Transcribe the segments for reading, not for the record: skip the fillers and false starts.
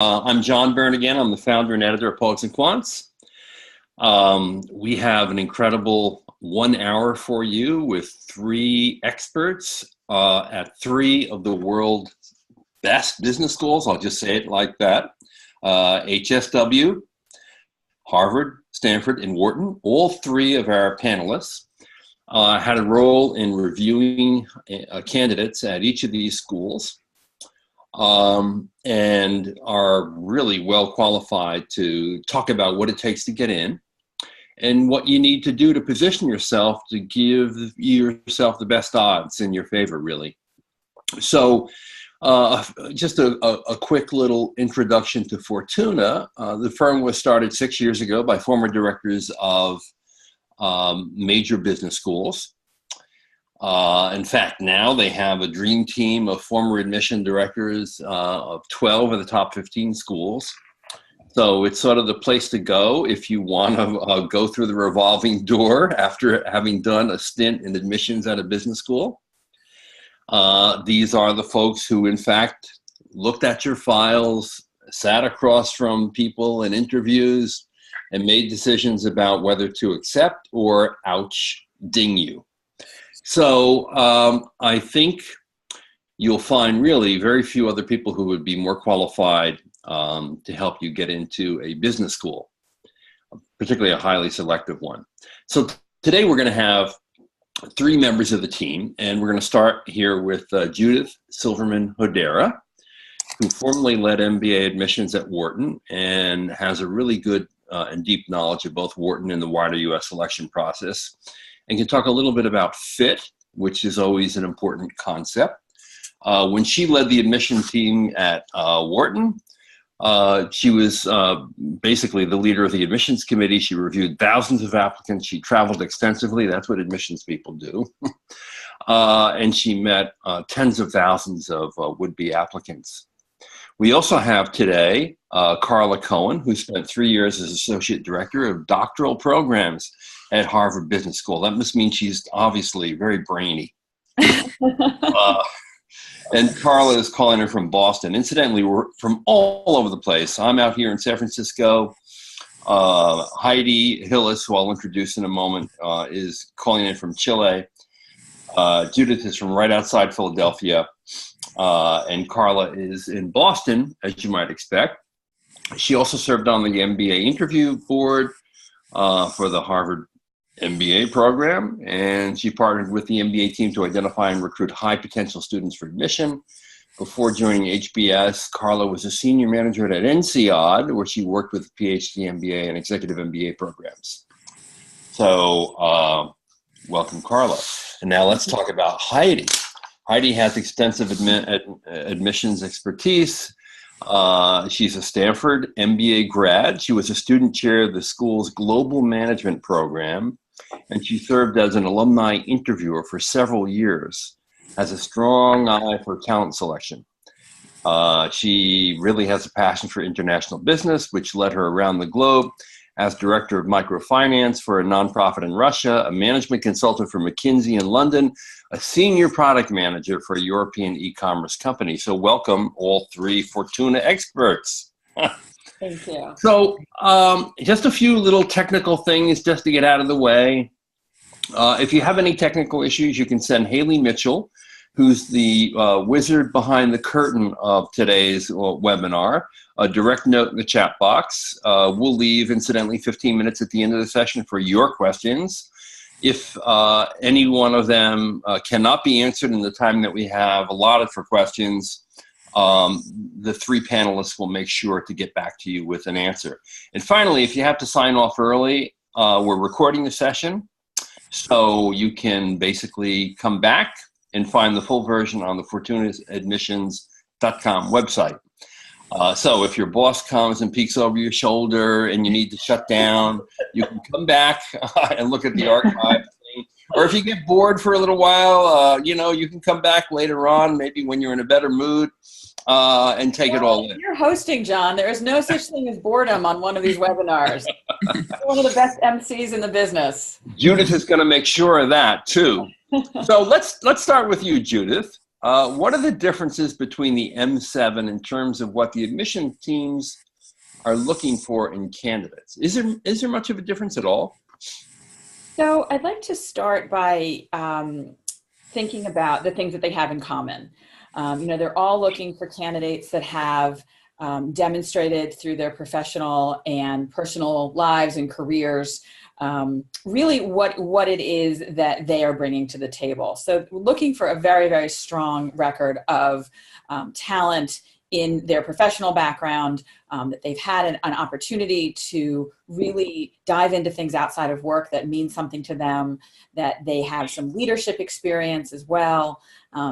I'm John Byrne again. I'm the founder and editor of Poets and Quants. We have an incredible 1 hour for you with three experts at three of the world's best business schools. I'll just say it like that. HSW, Harvard, Stanford, and Wharton. All three of our panelists had a role in reviewing candidates at each of these schools. And are really well qualified to talk about what it takes to get in and what you need to do to position yourself to give yourself the best odds in your favor, really. So just a quick little introduction to Fortuna. The firm was started 6 years ago by former directors of major business schools. In fact, now they have a dream team of former admission directors of 12 of the top 15 schools. So it's sort of the place to go if you want to go through the revolving door after having done a stint in admissions at a business school. These are the folks who, in fact, looked at your files, sat across from people in interviews, and made decisions about whether to accept or ouch, ding you. So I think you'll find really very few other people who would be more qualified to help you get into a business school, particularly a highly selective one. So today we're going to have three members of the team, and we're going to start here with Judith Silverman Hodara, who formerly led MBA admissions at Wharton and has a really good and deep knowledge of both Wharton and the wider U.S. selection process, and can talk a little bit about fit, which is always an important concept. When she led the admission team at Wharton, she was basically the leader of the admissions committee. She reviewed thousands of applicants. She traveled extensively. That's what admissions people do. And she met tens of thousands of would-be applicants. We also have today Karla Cohen, who spent 3 years as associate director of doctoral programs at Harvard Business School. That must mean she's obviously very brainy. And Karla is calling her from Boston. Incidentally, we're from all over the place. I'm out here in San Francisco. Heidi, Hillis, who I'll introduce in a moment, is calling in from Chile. Judith is from right outside Philadelphia. And Karla is in Boston, as you might expect. She also served on the MBA interview board for the Harvard MBA program, and she partnered with the MBA team to identify and recruit high potential students for admission. Before joining HBS, Karla was a senior manager at INSEAD, where she worked with PhD MBA and executive MBA programs. So welcome, Karla. And now let's talk about Heidi. Heidi has extensive admissions expertise. She's a Stanford MBA grad. She was a student chair of the school's global management program, and she served as an alumni interviewer for several years, has a strong eye for talent selection. She really has a passion for international business, which led her around the globe as director of microfinance for a nonprofit in Russia, a management consultant for McKinsey in London, a senior product manager for a European e-commerce company. So welcome all three Fortuna experts. Thank you. So just a few little technical things just to get out of the way. If you have any technical issues, you can send Haley Mitchell, who's the wizard behind the curtain of today's webinar, a direct note in the chat box. We'll leave, incidentally, 15 minutes at the end of the session for your questions. If any one of them cannot be answered in the time that we have allotted for questions, the three panelists will make sure to get back to you with an answer. And finally, if you have to sign off early, we're recording the session, so you can basically come back and find the full version on the fortunaadmissions.com website. So if your boss comes and peeks over your shoulder and you need to shut down, you can come back and look at the archive. Or if you get bored for a little while, you can come back later on, maybe when you're in a better mood, and take it all in. You're hosting, John. There is no such thing as boredom on one of these webinars. You're one of the best MCs in the business. Judith is going to make sure of that, too. So let's start with you, Judith. What are the differences between the M7 in terms of what the admission teams are looking for in candidates? Is there much of a difference at all? So I'd like to start by thinking about the things that they have in common. They're all looking for candidates that have demonstrated through their professional and personal lives and careers really what it is that they are bringing to the table. So looking for a very, very strong record of talent in their professional background, that they've had an opportunity to really dive into things outside of work that mean something to them, that they have some leadership experience as well,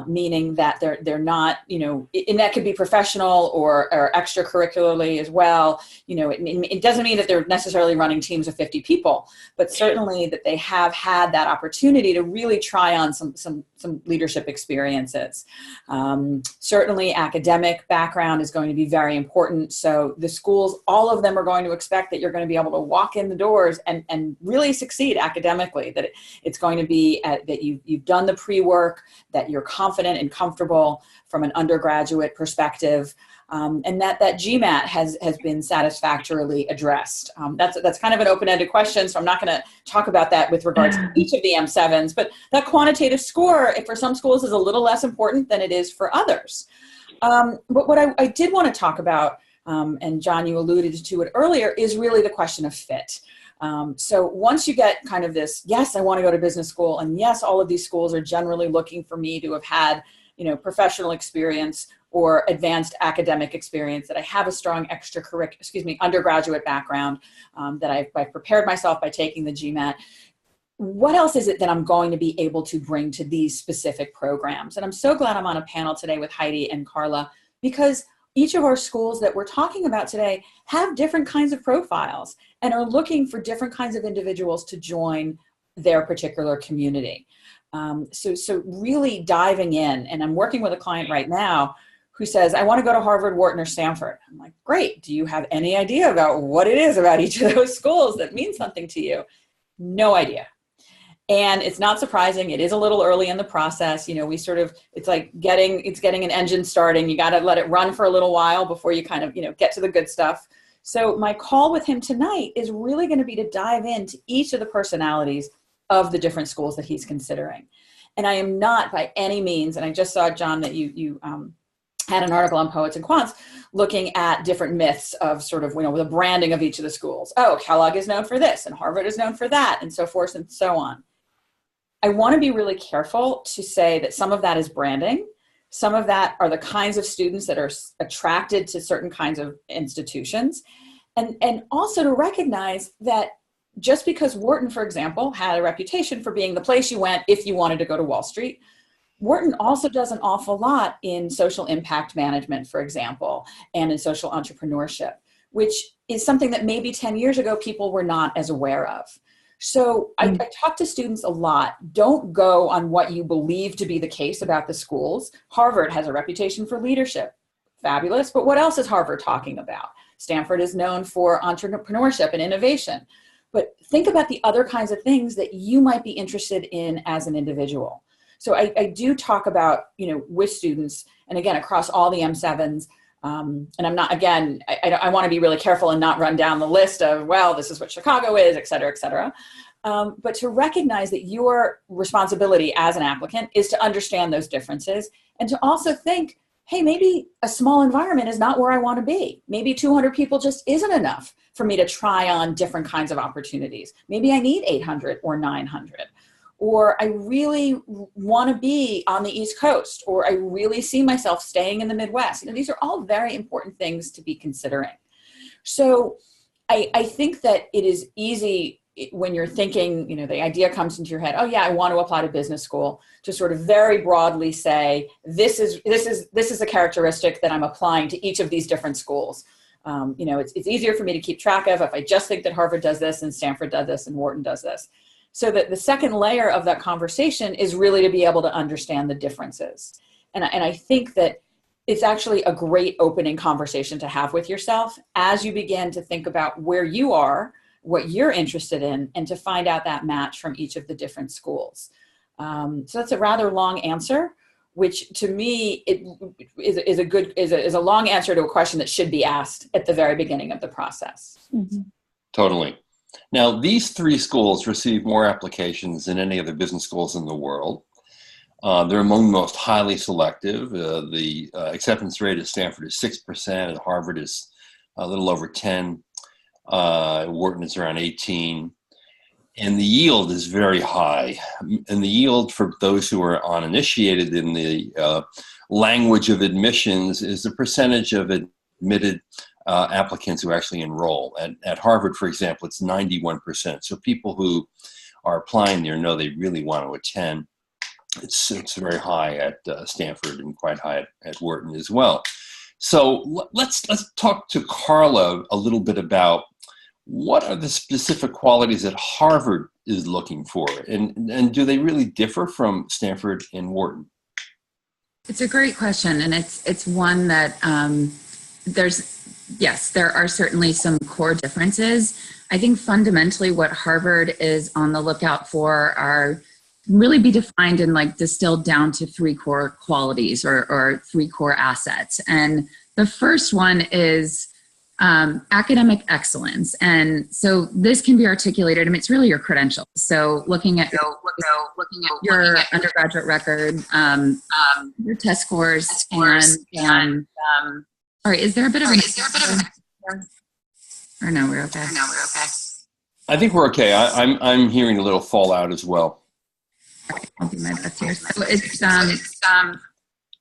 meaning that they're not, and that could be professional or extracurricularly as well. It doesn't mean that they're necessarily running teams of 50 people, but certainly that they have had that opportunity to really try on some leadership experiences. Certainly academic background is going to be very important. So the schools, all of them are going to expect that you're going to be able to walk in the doors and really succeed academically, that it's going to be that you've done the pre-work, that you're confident and comfortable from an undergraduate perspective, and that GMAT has been satisfactorily addressed. That's kind of an open-ended question, so I'm not going to talk about that with regards to each of the M7s, but that quantitative score, for some schools, is a little less important than it is for others. But what I did want to talk about, and John, you alluded to it earlier, is really the question of fit. So once you get kind of this, yes, I want to go to business school, and yes, all of these schools are generally looking for me to have had, professional experience or advanced academic experience, that I have a strong undergraduate background, that I've prepared myself by taking the GMAT. What else is it that I'm going to be able to bring to these specific programs? And I'm so glad I'm on a panel today with Heidi and Karla, because each of our schools that we're talking about today have different kinds of profiles and are looking for different kinds of individuals to join their particular community. So really diving in, and I'm working with a client right now who says, I want to go to Harvard, Wharton, or Stanford. I'm like, great. Do you have any idea about what it is about each of those schools that means something to you? No idea. And it's not surprising. It is a little early in the process. It's like getting an engine starting. You got to let it run for a little while before you kind of, get to the good stuff. So my call with him tonight is really going to be to dive into each of the personalities of the different schools that he's considering. And I am not by any means, and I just saw, John, that you had an article on Poets and Quants looking at different myths of sort of, the branding of each of the schools. Oh, Kellogg is known for this, and Harvard is known for that, and so forth and so on. I want to be really careful to say that some of that is branding. Some of that are the kinds of students that are attracted to certain kinds of institutions. And also to recognize that just because Wharton, for example, had a reputation for being the place you went if you wanted to go to Wall Street, Wharton also does an awful lot in social impact management, for example, and in social entrepreneurship, which is something that maybe 10 years ago people were not as aware of. So I talk to students a lot. Don't go on what you believe to be the case about the schools. Harvard has a reputation for leadership. Fabulous. But what else is Harvard talking about? Stanford is known for entrepreneurship and innovation. But think about the other kinds of things that you might be interested in as an individual. So I do talk about, with students, and again, across all the M7s, and I'm not, again, I want to be really careful and not run down the list of, well, this is what Chicago is, et cetera, et cetera. But to recognize that your responsibility as an applicant is to understand those differences, and to also think, hey, maybe a small environment is not where I want to be. Maybe 200 people just isn't enough for me to try on different kinds of opportunities. Maybe I need 800 or 900. Or I really want to be on the East Coast, or I really see myself staying in the Midwest. These are all very important things to be considering. So I think that it is easy when you're thinking, the idea comes into your head, oh yeah, I want to apply to business school, to sort of very broadly say, this is a characteristic that I'm applying to each of these different schools. It's easier for me to keep track of if I just think that Harvard does this and Stanford does this and Wharton does this. So that the second layer of that conversation is really to be able to understand the differences. And I think that it's actually a great opening conversation to have with yourself as you begin to think about where you are, what you're interested in, and to find out that match from each of the different schools. So that's a rather long answer. which to me is a long answer to a question that should be asked at the very beginning of the process. Mm-hmm. Totally. Now, these three schools receive more applications than any other business schools in the world. They're among the most highly selective. The acceptance rate at Stanford is 6%, at Harvard is a little over 10, Wharton is around 18, and the yield is very high. And the yield, for those who are uninitiated in the language of admissions, is the percentage of admitted applicants who actually enroll. At Harvard, for example, it's 91%. So people who are applying there know they really want to attend. It's very high at Stanford and quite high at Wharton as well. So let's talk to Karla a little bit about what are the specific qualities that Harvard is looking for, and do they really differ from Stanford and Wharton? It's a great question, and it's one that there are certainly some core differences. I think fundamentally what Harvard is on the lookout for are really be defined and like distilled down to three core qualities or three core assets. And the first one is academic excellence. And so this can be articulated, I mean, it's really your credentials. So looking at your undergraduate record, your test scores, and sorry, is there a bit of or no, we're okay. I think we're okay. I'm hearing a little fallout as well. I'll do my best here. So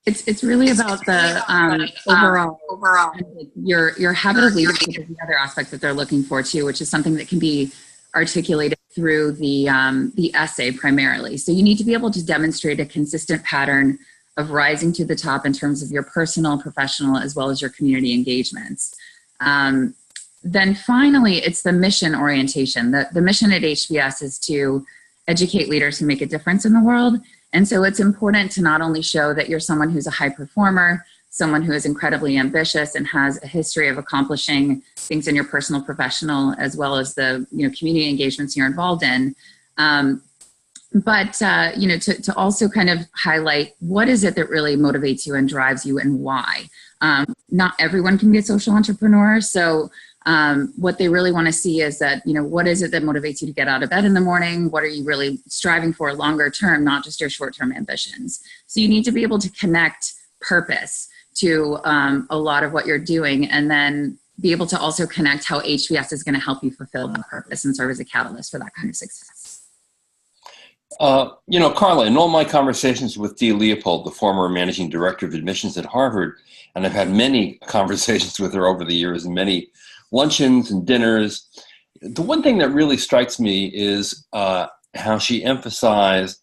it's really about the overall your habit of leadership is the other aspect that they're looking for too, which is something that can be articulated through the essay primarily. So you need to be able to demonstrate a consistent pattern of rising to the top in terms of your personal, professional, as well as your community engagements. Then finally, it's the mission orientation. The mission at HBS is to educate leaders who make a difference in the world. And so it's important to not only show that you're someone who's a high performer, someone who is incredibly ambitious and has a history of accomplishing things in your personal, professional, as well as the community engagements you're involved in. But to also kind of highlight what is it that really motivates you and drives you and why. Not everyone can be a social entrepreneur. So what they really want to see is that, what is it that motivates you to get out of bed in the morning? What are you really striving for longer term, not just your short-term ambitions? So you need to be able to connect purpose to a lot of what you're doing, and then be able to also connect how HBS is going to help you fulfill that purpose and serve as a catalyst for that kind of success. Karla, in all my conversations with Dee Leopold, the former managing director of admissions at Harvard, and I've had many conversations with her over the years and many luncheons and dinners, the one thing that really strikes me is how she emphasized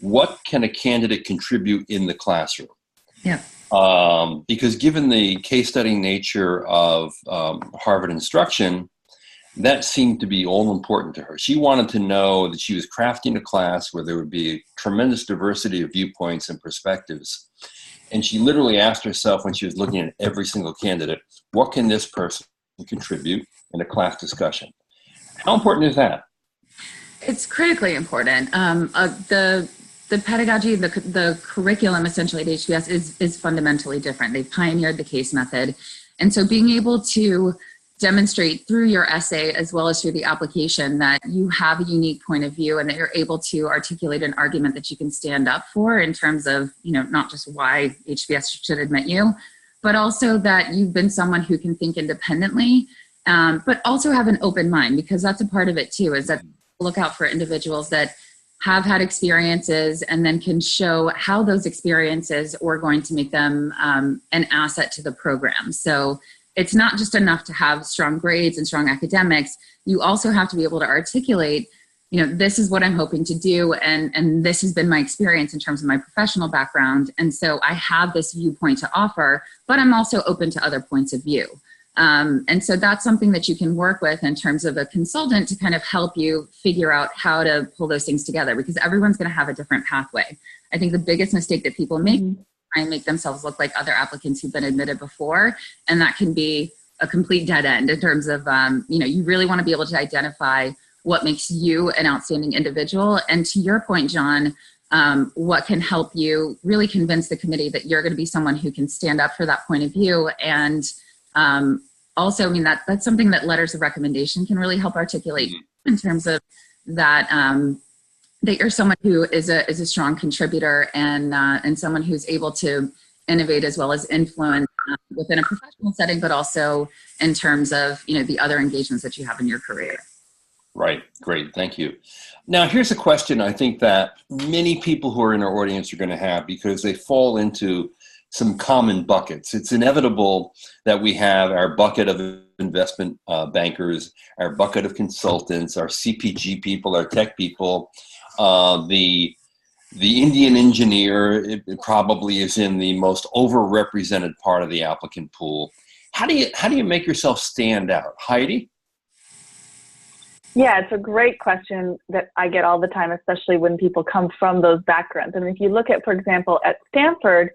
what can a candidate contribute in the classroom. Yeah. Because given the case study nature of Harvard instruction, that seemed to be all important to her. She wanted to know that she was crafting a class where there would be a tremendous diversity of viewpoints and perspectives. And she literally asked herself when she was looking at every single candidate, what can this person contribute in a class discussion? How important is that? It's critically important. The pedagogy, the curriculum essentially at HBS is fundamentally different. They've pioneered the case method. And so being able to demonstrate through your essay as well as through the application that you have a unique point of view and that you're able to articulate an argument that you can stand up for in terms of, not just why HBS should admit you, but also that you've been someone who can think independently, but also have an open mind, because that's a part of it too, is that look out for individuals that have had experiences and then can show how those experiences are going to make them an asset to the program. So it's not just enough to have strong grades and strong academics. You also have to be able to articulate, this is what I'm hoping to do, and this has been my experience in terms of my professional background. And so I have this viewpoint to offer, but I'm also open to other points of view. And so that's something that you can work with in terms of a consultant to kind of help you figure out how to pull those things together, because everyone's going to have a different pathway. I think the biggest mistake that people make is try and make themselves look like other applicants who've been admitted before. And that can be a complete dead end in terms of, you really want to be able to identify what makes you an outstanding individual. And to your point, John, what can help you really convince the committee that you're going to be someone who can stand up for that point of view. And also, I mean, that's something that letters of recommendation can really help articulate in terms of that, that you're someone who is a strong contributor and someone who's able to innovate as well as influence within a professional setting, but also in terms of, you know, the other engagements that you have in your career. Right. Great. Thank you. Now, here's a question I think that many people who are in our audience are going to have, because they fall into some common buckets. It's inevitable that we have our bucket of investment bankers, our bucket of consultants, our CPG people, our tech people, the Indian engineer. It probably is in the most overrepresented part of the applicant pool. How do you make yourself stand out, Heidi? Yeah, it's a great question that I get all the time, especially when people come from those backgrounds. And if you look at, for example, at Stanford,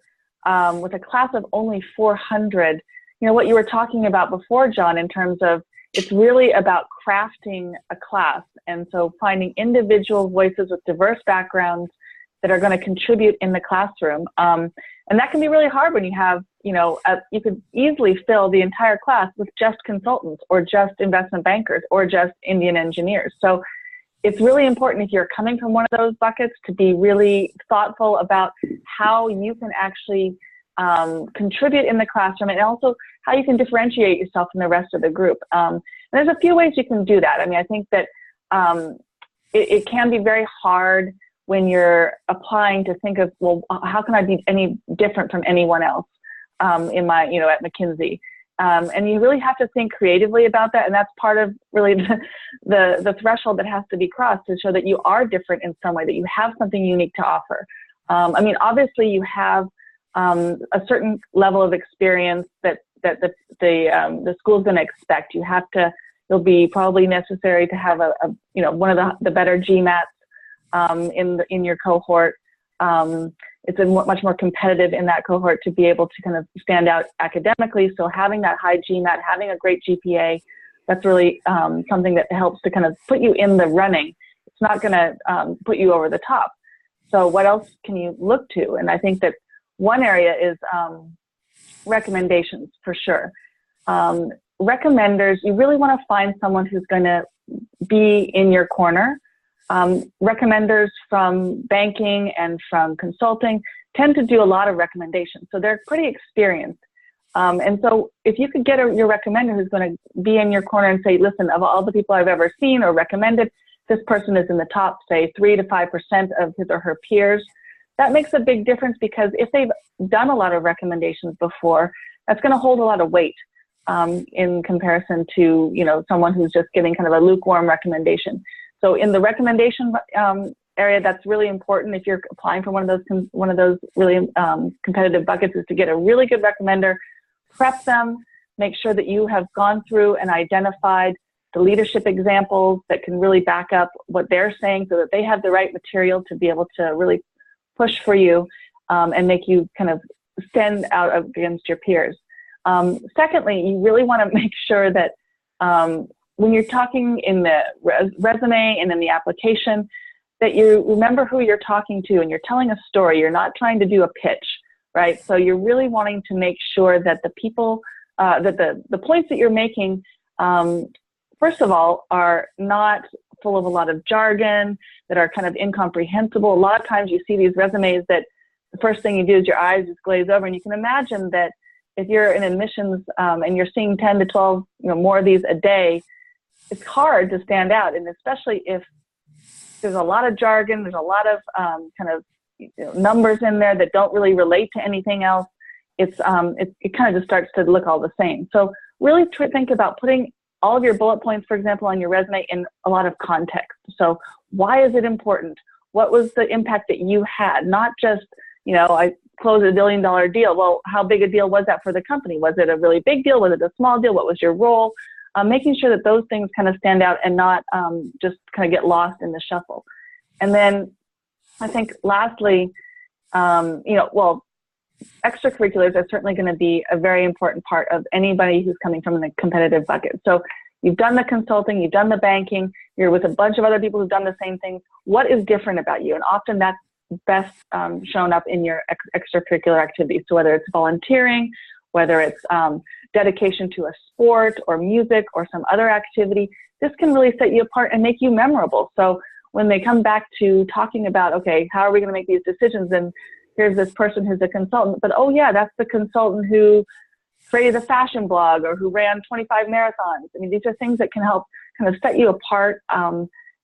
with a class of only 400, you know, what you were talking about before, John, in terms of it's really about crafting a class. And so finding individual voices with diverse backgrounds that are going to contribute in the classroom. And that can be really hard when you have, you know, you could easily fill the entire class with just consultants or just investment bankers or just Indian engineers. So it's really important, if you're coming from one of those buckets, to be really thoughtful about how you can actually contribute in the classroom, and also how you can differentiate yourself from the rest of the group. And there's a few ways you can do that. I mean, I think that it can be very hard when you're applying to think of, well, how can I be any different from anyone else in my, you know, at McKinsey? And you really have to think creatively about that. And that's part of really the threshold that has to be crossed to show that you are different in some way, that you have something unique to offer. I mean, obviously you have a certain level of experience that the school's going to expect. You have to, it'll be probably necessary to have you know, one of the better GMATs in your cohort. It's much more competitive in that cohort to be able to kind of stand out academically. So having that high GMAT, having a great GPA, that's really something that helps to kind of put you in the running. It's not going to put you over the top. So what else can you look to? And I think that one area is recommendations, for sure. Recommenders, you really want to find someone who's going to be in your corner. Recommenders from banking and from consulting tend to do a lot of recommendations, so they're pretty experienced. And so if you could get your recommender who's going to be in your corner and say, listen, of all the people I've ever seen or recommended, this person is in the top, say, 3 to 5% of his or her peers, that makes a big difference, because if they've done a lot of recommendations before, that's going to hold a lot of weight in comparison to, you know, someone who's just giving kind of a lukewarm recommendation. So in the recommendation area, that's really important if you're applying for one of those really competitive buckets, is to get a really good recommender, prep them, make sure that you have gone through and identified the leadership examples that can really back up what they're saying, so that they have the right material to be able to really push for you and make you kind of stand out against your peers. Secondly, you really want to make sure that when you're talking in the resume and in the application, that you remember who you're talking to and you're telling a story. You're not trying to do a pitch, right? So you're really wanting to make sure that the people, that the points that you're making, first of all, are not full of a lot of jargon, that are kind of incomprehensible. A lot of times you see these resumes that the first thing you do is your eyes just glaze over, and you can imagine that if you're in admissions and you're seeing 10 to 12, you know, more of these a day, it's hard to stand out. And especially if there's a lot of jargon, there's a lot of kind of, you know, numbers in there that don't really relate to anything else, it kind of just starts to look all the same. So really think about putting all of your bullet points, for example, on your resume in a lot of context. So why is it important? What was the impact that you had? Not just, you know, I closed a $1 billion deal. Well, how big a deal was that for the company? Was it a really big deal? Was it a small deal? What was your role? Making sure that those things kind of stand out and not just kind of get lost in the shuffle. And then I think lastly, you know, well, extracurriculars are certainly going to be a very important part of anybody who's coming from the competitive bucket. So you've done the consulting, you've done the banking, you're with a bunch of other people who've done the same thing. What is different about you? And often that's best shown up in your extracurricular activities. So whether it's volunteering, whether it's dedication to a sport or music or some other activity, this can really set you apart and make you memorable. So when they come back to talking about, okay, how are we going to make these decisions? And here's this person who's a consultant, but oh yeah, that's the consultant who created a fashion blog or who ran 25 marathons. I mean, these are things that can help kind of set you apart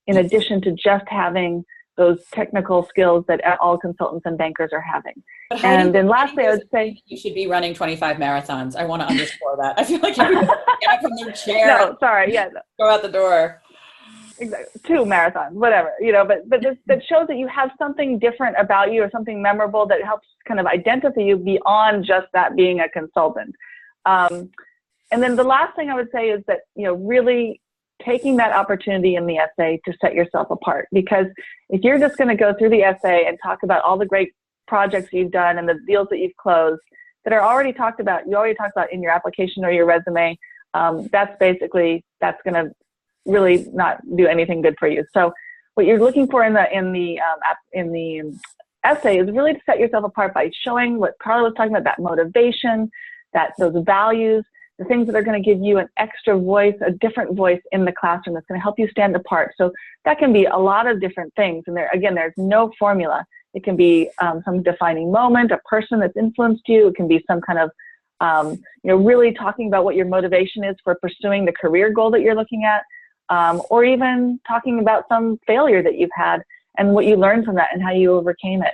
in addition to just having those technical skills that all consultants and bankers are having. And then lastly, I would say you should be running 25 marathons. I want to underscore that. I feel like everybody get up from their chair. No, sorry, yeah, go out the door. Exactly, 2 marathons, whatever, you know. But that shows that you have something different about you or something memorable that helps kind of identify you beyond just that being a consultant. And then the last thing I would say is that, you know, really taking that opportunity in the essay to set yourself apart. Because if you're just going to go through the essay and talk about all the great projects you've done and the deals that you've closed that are already talked about, you already talked about in your application or your resume, that's going to really not do anything good for you. So what you're looking for in the essay is really to set yourself apart by showing what Karla was talking about, that motivation, those values, the things that are going to give you an extra voice, a different voice in the classroom that's going to help you stand apart. So that can be a lot of different things. And there's no formula. It can be some defining moment, a person that's influenced you. It can be some kind of, really talking about what your motivation is for pursuing the career goal that you're looking at, or even talking about some failure that you've had and what you learned from that and how you overcame it.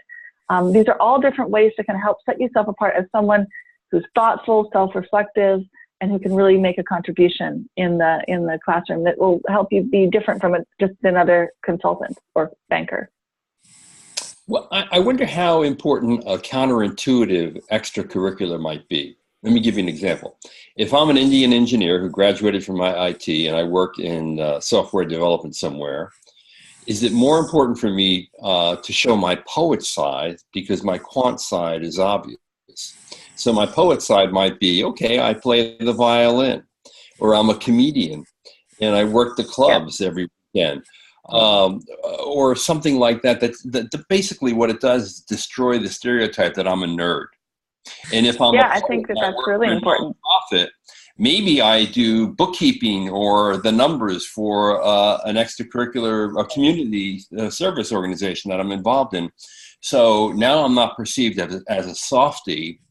These are all different ways to kind of help set yourself apart as someone who's thoughtful, self-reflective, and who can really make a contribution in the classroom that will help you be different from just another consultant or banker. Well, I wonder how important a counterintuitive extracurricular might be. Let me give you an example. If I'm an Indian engineer who graduated from my IT and I work in software development somewhere, is it more important for me to show my poet side because my quant side is obvious? So my poet side might be, okay, I play the violin, or I'm a comedian and I work the clubs every weekend, or something like that. That basically what it does is destroy the stereotype that I'm a nerd. And if I'm I think that's really important. Profit, maybe I do bookkeeping or the numbers for an extracurricular community service organization that I'm involved in. So now I'm not perceived as a softie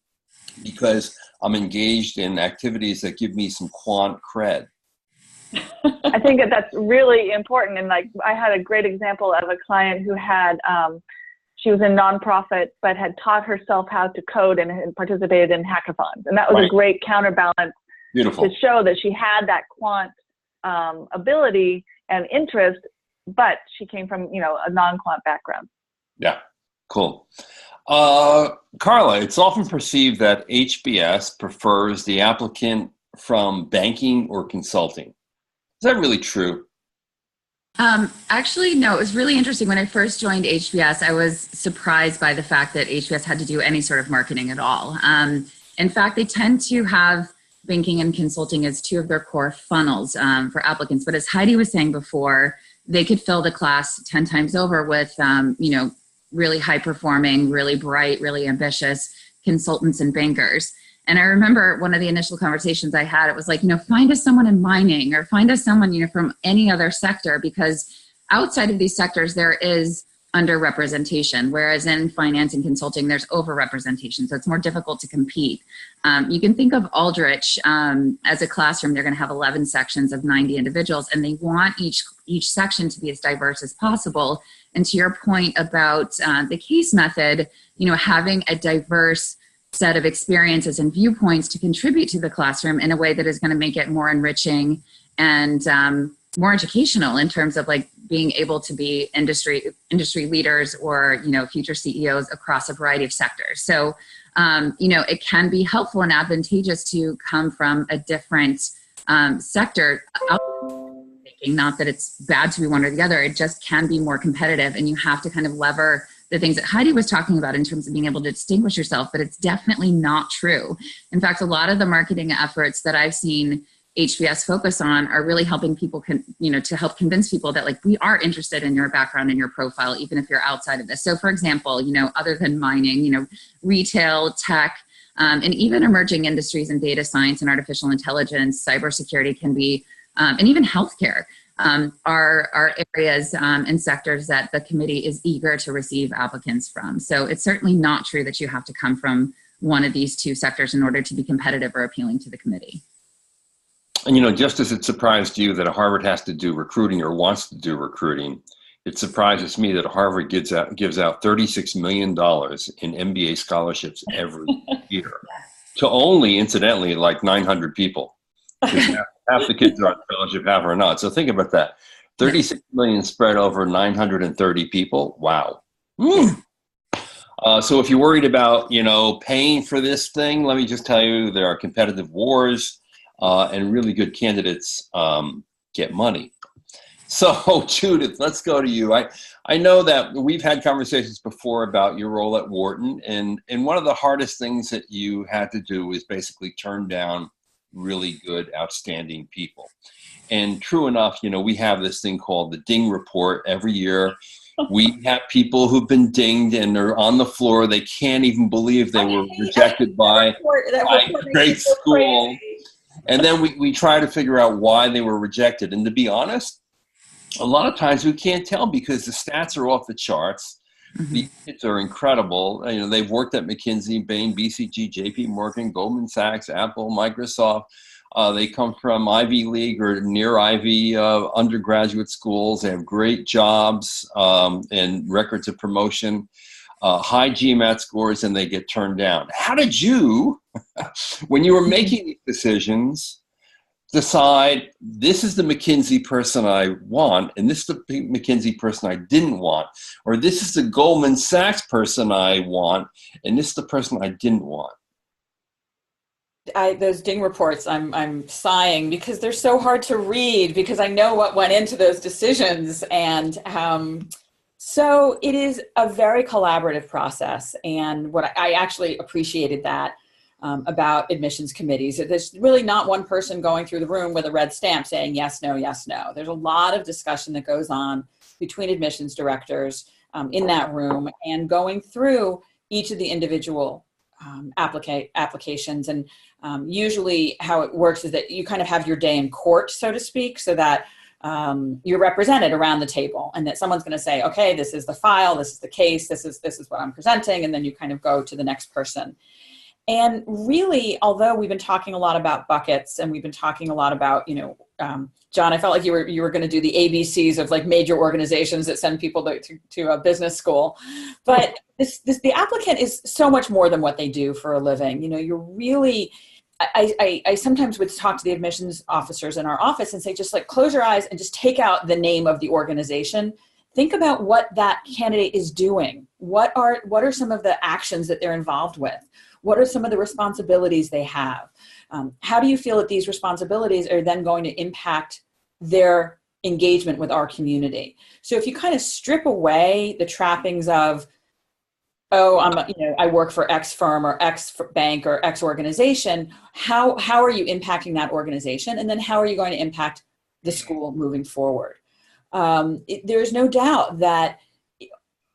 because I'm engaged in activities that give me some quant cred. I think that's really important. And like, I had a great example of a client who had, she was a nonprofit, but had taught herself how to code and had participated in hackathons. And that was a great counterbalance. Beautiful. To show that she had that quant ability and interest, but she came from, a non-quant background. Yeah, cool. Karla, it's often perceived that HBS prefers the applicant from banking or consulting. Is that really true? Actually, no. It was really interesting. When I first joined HBS, I was surprised by the fact that HBS had to do any sort of marketing at all. In fact, they tend to have banking and consulting as 2 of their core funnels for applicants. But as Heidi was saying before, they could fill the class 10 times over with, really high performing, really bright, really ambitious consultants and bankers. And I remember one of the initial conversations I had, it was like, find us someone in mining or find us someone, from any other sector, because outside of these sectors, there is underrepresentation, whereas in finance and consulting, there's overrepresentation. So it's more difficult to compete. You can think of Aldrich as a classroom. They're going to have 11 sections of 90 individuals, and they want each section to be as diverse as possible. And to your point about the case method, having a diverse set of experiences and viewpoints to contribute to the classroom in a way that is going to make it more enriching and more educational in terms of like being able to be industry leaders or, future CEOs across a variety of sectors. So, it can be helpful and advantageous to come from a different sector. Not that it's bad to be one or the other, it just can be more competitive, and you have to kind of lever the things that Heidi was talking about in terms of being able to distinguish yourself, but it's definitely not true. In fact, a lot of the marketing efforts that I've seen HBS focus on are really helping people, to help convince people that like we are interested in your background and your profile, even if you're outside of this. So for example, other than mining, retail, tech, and even emerging industries in data science and artificial intelligence, cybersecurity can be, and even healthcare are areas and sectors that the committee is eager to receive applicants from. So it's certainly not true that you have to come from one of these two sectors in order to be competitive or appealing to the committee. And just as it surprised you that Harvard has to do recruiting or wants to do recruiting, it surprises me that Harvard gives out $36 million in MBA scholarships every year to only, incidentally, like 900 people. Half the kids are on fellowship, half are not. So think about that. 36 million spread over 930 people. Wow. So if you're worried about, paying for this thing, let me just tell you, there are competitive wars and really good candidates get money. So Judith, let's go to you. I know that we've had conversations before about your role at Wharton, and one of the hardest things that you had to do was basically turn down really good, outstanding people. And true enough, we have this thing called the ding report every year. We have people who've been dinged and they're on the floor. They can't even believe they were rejected by great school. And then we try to figure out why they were rejected. And to be honest, a lot of times we can't tell because the stats are off the charts. Mm-hmm. These kids are incredible. They've worked at McKinsey, Bain, BCG, JP Morgan, Goldman Sachs, Apple, Microsoft. They come from Ivy League or near Ivy undergraduate schools. They have great jobs and records of promotion, high GMAT scores, and they get turned down. How did you, when you were making these decisions, decide this is the McKinsey person I want, and this is the McKinsey person I didn't want, or this is the Goldman Sachs person I want, and this is the person I didn't want? Those ding reports, I'm sighing because they're so hard to read because I know what went into those decisions. And so it is a very collaborative process. And what I actually appreciated that about admissions committees. There's really not one person going through the room with a red stamp saying yes, no, yes, no. There's a lot of discussion that goes on between admissions directors in that room and going through each of the individual applications. And usually how it works is that you kind of have your day in court, so to speak, so that you're represented around the table and that someone's going to say, okay, this is the file, this is the case, this is what I'm presenting. And then you kind of go to the next person. And really, although we've been talking a lot about buckets and we've been talking a lot about, John, I felt like you were going to do the ABCs of like major organizations that send people to a business school. But the applicant is so much more than what they do for a living. You're really, I sometimes would talk to the admissions officers in our office and say, just like close your eyes and just take out the name of the organization. Think about what that candidate is doing. What are some of the actions that they're involved with? What are some of the responsibilities they have? How do you feel that these responsibilities are then going to impact their engagement with our community? So if you kind of strip away the trappings of, I work for X firm or X bank or X organization, how are you impacting that organization? And then how are you going to impact the school moving forward? There's no doubt that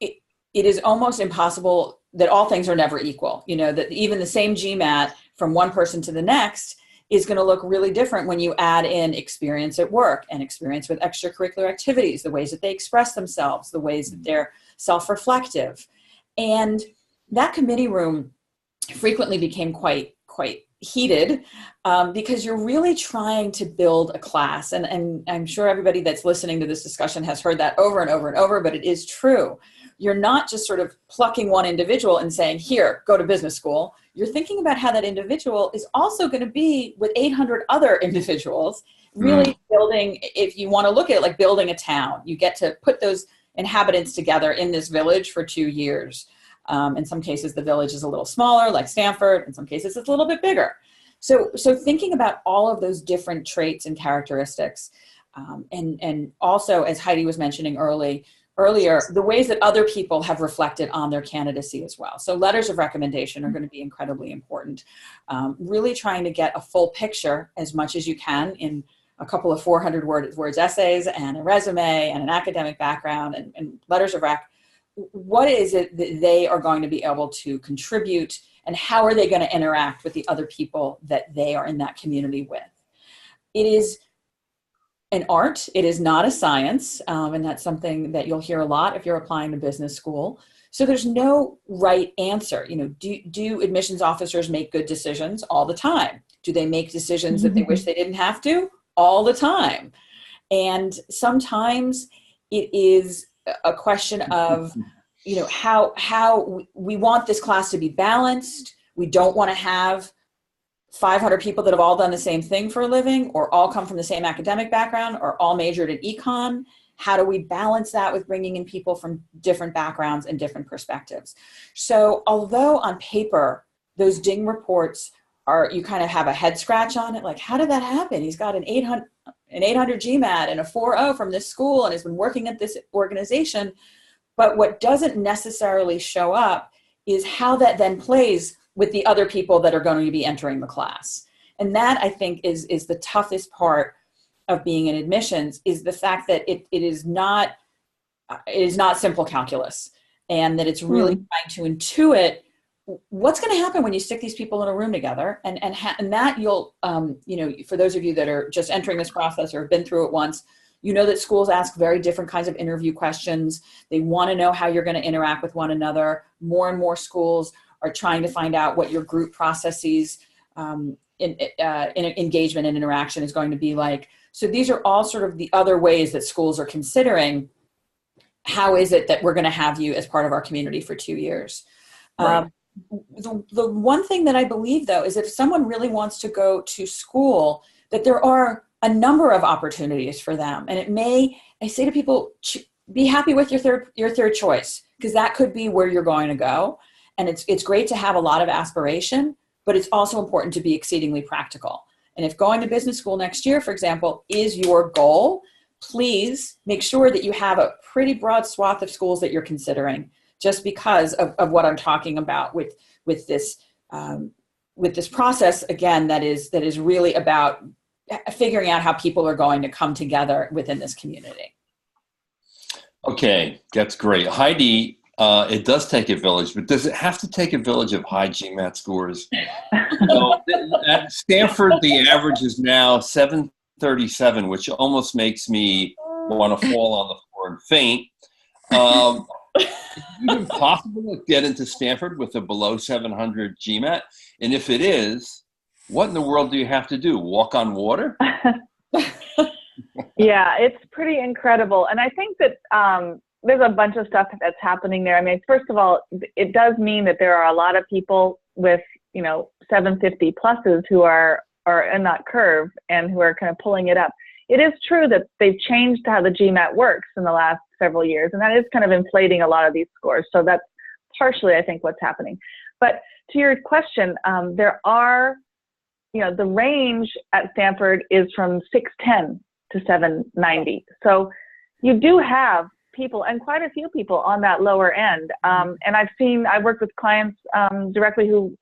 it is almost impossible that all things are never equal. That even the same GMAT from one person to the next is going to look really different when you add in experience at work and experience with extracurricular activities, the ways that they express themselves, the ways that they're self-reflective. And that committee room frequently became quite heated because you're really trying to build a class. And I'm sure everybody that's listening to this discussion has heard that over and over and over, but it is true. You're not just sort of plucking one individual and saying, here, go to business school. You're thinking about how that individual is also going to be with 800 other individuals, really building, if you want to look at it like building a town, you get to put those inhabitants together in this village for 2 years. In some cases, the village is a little smaller, like Stanford. In some cases, it's a little bit bigger. So thinking about all of those different traits and characteristics, and also, as Heidi was mentioning early, earlier, the ways that other people have reflected on their candidacy as well. So letters of recommendation are going to be incredibly important. Really trying to get a full picture as much as you can in a couple of 400 words essays and a resume and an academic background and letters of rec. What is it that they are going to be able to contribute, and how are they going to interact with the other people that they are in that community with? It is an art. It is not a science. And that's something that you'll hear a lot if you're applying to business school. So there's no right answer. You know, do admissions officers make good decisions? All the time. Do they make decisions that they wish they didn't have to? All the time. And sometimes it is a question of, you know, how we want this class to be balanced. We don't want to have 500 people that have all done the same thing for a living, or all come from the same academic background, or all majored in econ. How do we balance that with bringing in people from different backgrounds and different perspectives? So although on paper, those ding reports are, you kind of have a head scratch on it. Like, how did that happen? He's got an 800 GMAT and a 4.0 from this school and has been working at this organization. But what doesn't necessarily show up is how that then plays with the other people that are going to be entering the class. And that, I think, is the toughest part of being in admissions, is the fact that it is not simple calculus, and that it's really trying to intuit what's going to happen when you stick these people in a room together. And that you'll, you know, for those of you that are just entering this process or have been through it once, you know that schools ask very different kinds of interview questions. They want to know how you're going to interact with one another. More and more schools are trying to find out what your group processes in engagement and interaction is going to be like. So these are all sort of the other ways that schools are considering, how is it that we're going to have you as part of our community for 2 years? Right. The one thing that I believe, though, is if someone really wants to go to school, that there are a number of opportunities for them. And I say to people, be happy with your third choice, because that could be where you're going to go. And it's great to have a lot of aspiration, but it's also important to be exceedingly practical. And if going to business school next year, for example, is your goal, please make sure that you have a pretty broad swath of schools that you're considering, just because of what I'm talking about with this process, again, that is really about figuring out how people are going to come together within this community. Okay, that's great. Heidi, it does take a village, but does it have to take a village of high GMAT scores? So at Stanford, the average is now 737, which almost makes me want to fall on the floor and faint. Is it even possible to get into Stanford with a below 700 GMAT? And if it is, what in the world do you have to do? Walk on water? Yeah, it's pretty incredible. And I think that there's a bunch of stuff that's happening there. I mean, first of all, it does mean that there are a lot of people with, 750 pluses who are in that curve and who are kind of pulling it up. It is true that they've changed how the GMAT works in the last several years, and that is kind of inflating a lot of these scores. So that's partially, I think, what's happening. But to your question, there are, the range at Stanford is from 610 to 790. So you do have people, and quite a few people on that lower end. And I've worked with clients directly who,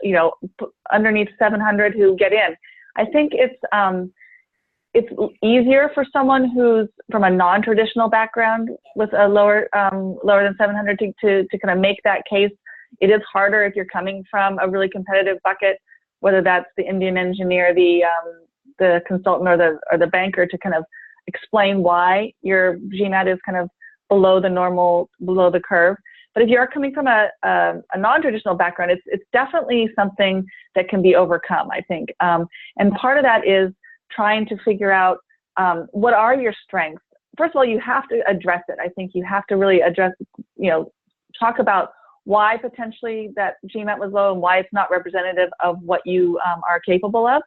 underneath 700 who get in. I think it's easier for someone who's from a non-traditional background with a lower than 700 to kind of make that case. It is harder if you're coming from a really competitive bucket, whether that's the Indian engineer, the consultant, or the banker, to kind of explain why your GMAT is kind of below the curve. But if you are coming from a non-traditional background, it's definitely something that can be overcome, I think. And part of that is trying to figure out what are your strengths. First of all, you have to address it. I think you have to really address, talk about why potentially that GMAT was low and why it's not representative of what you are capable of.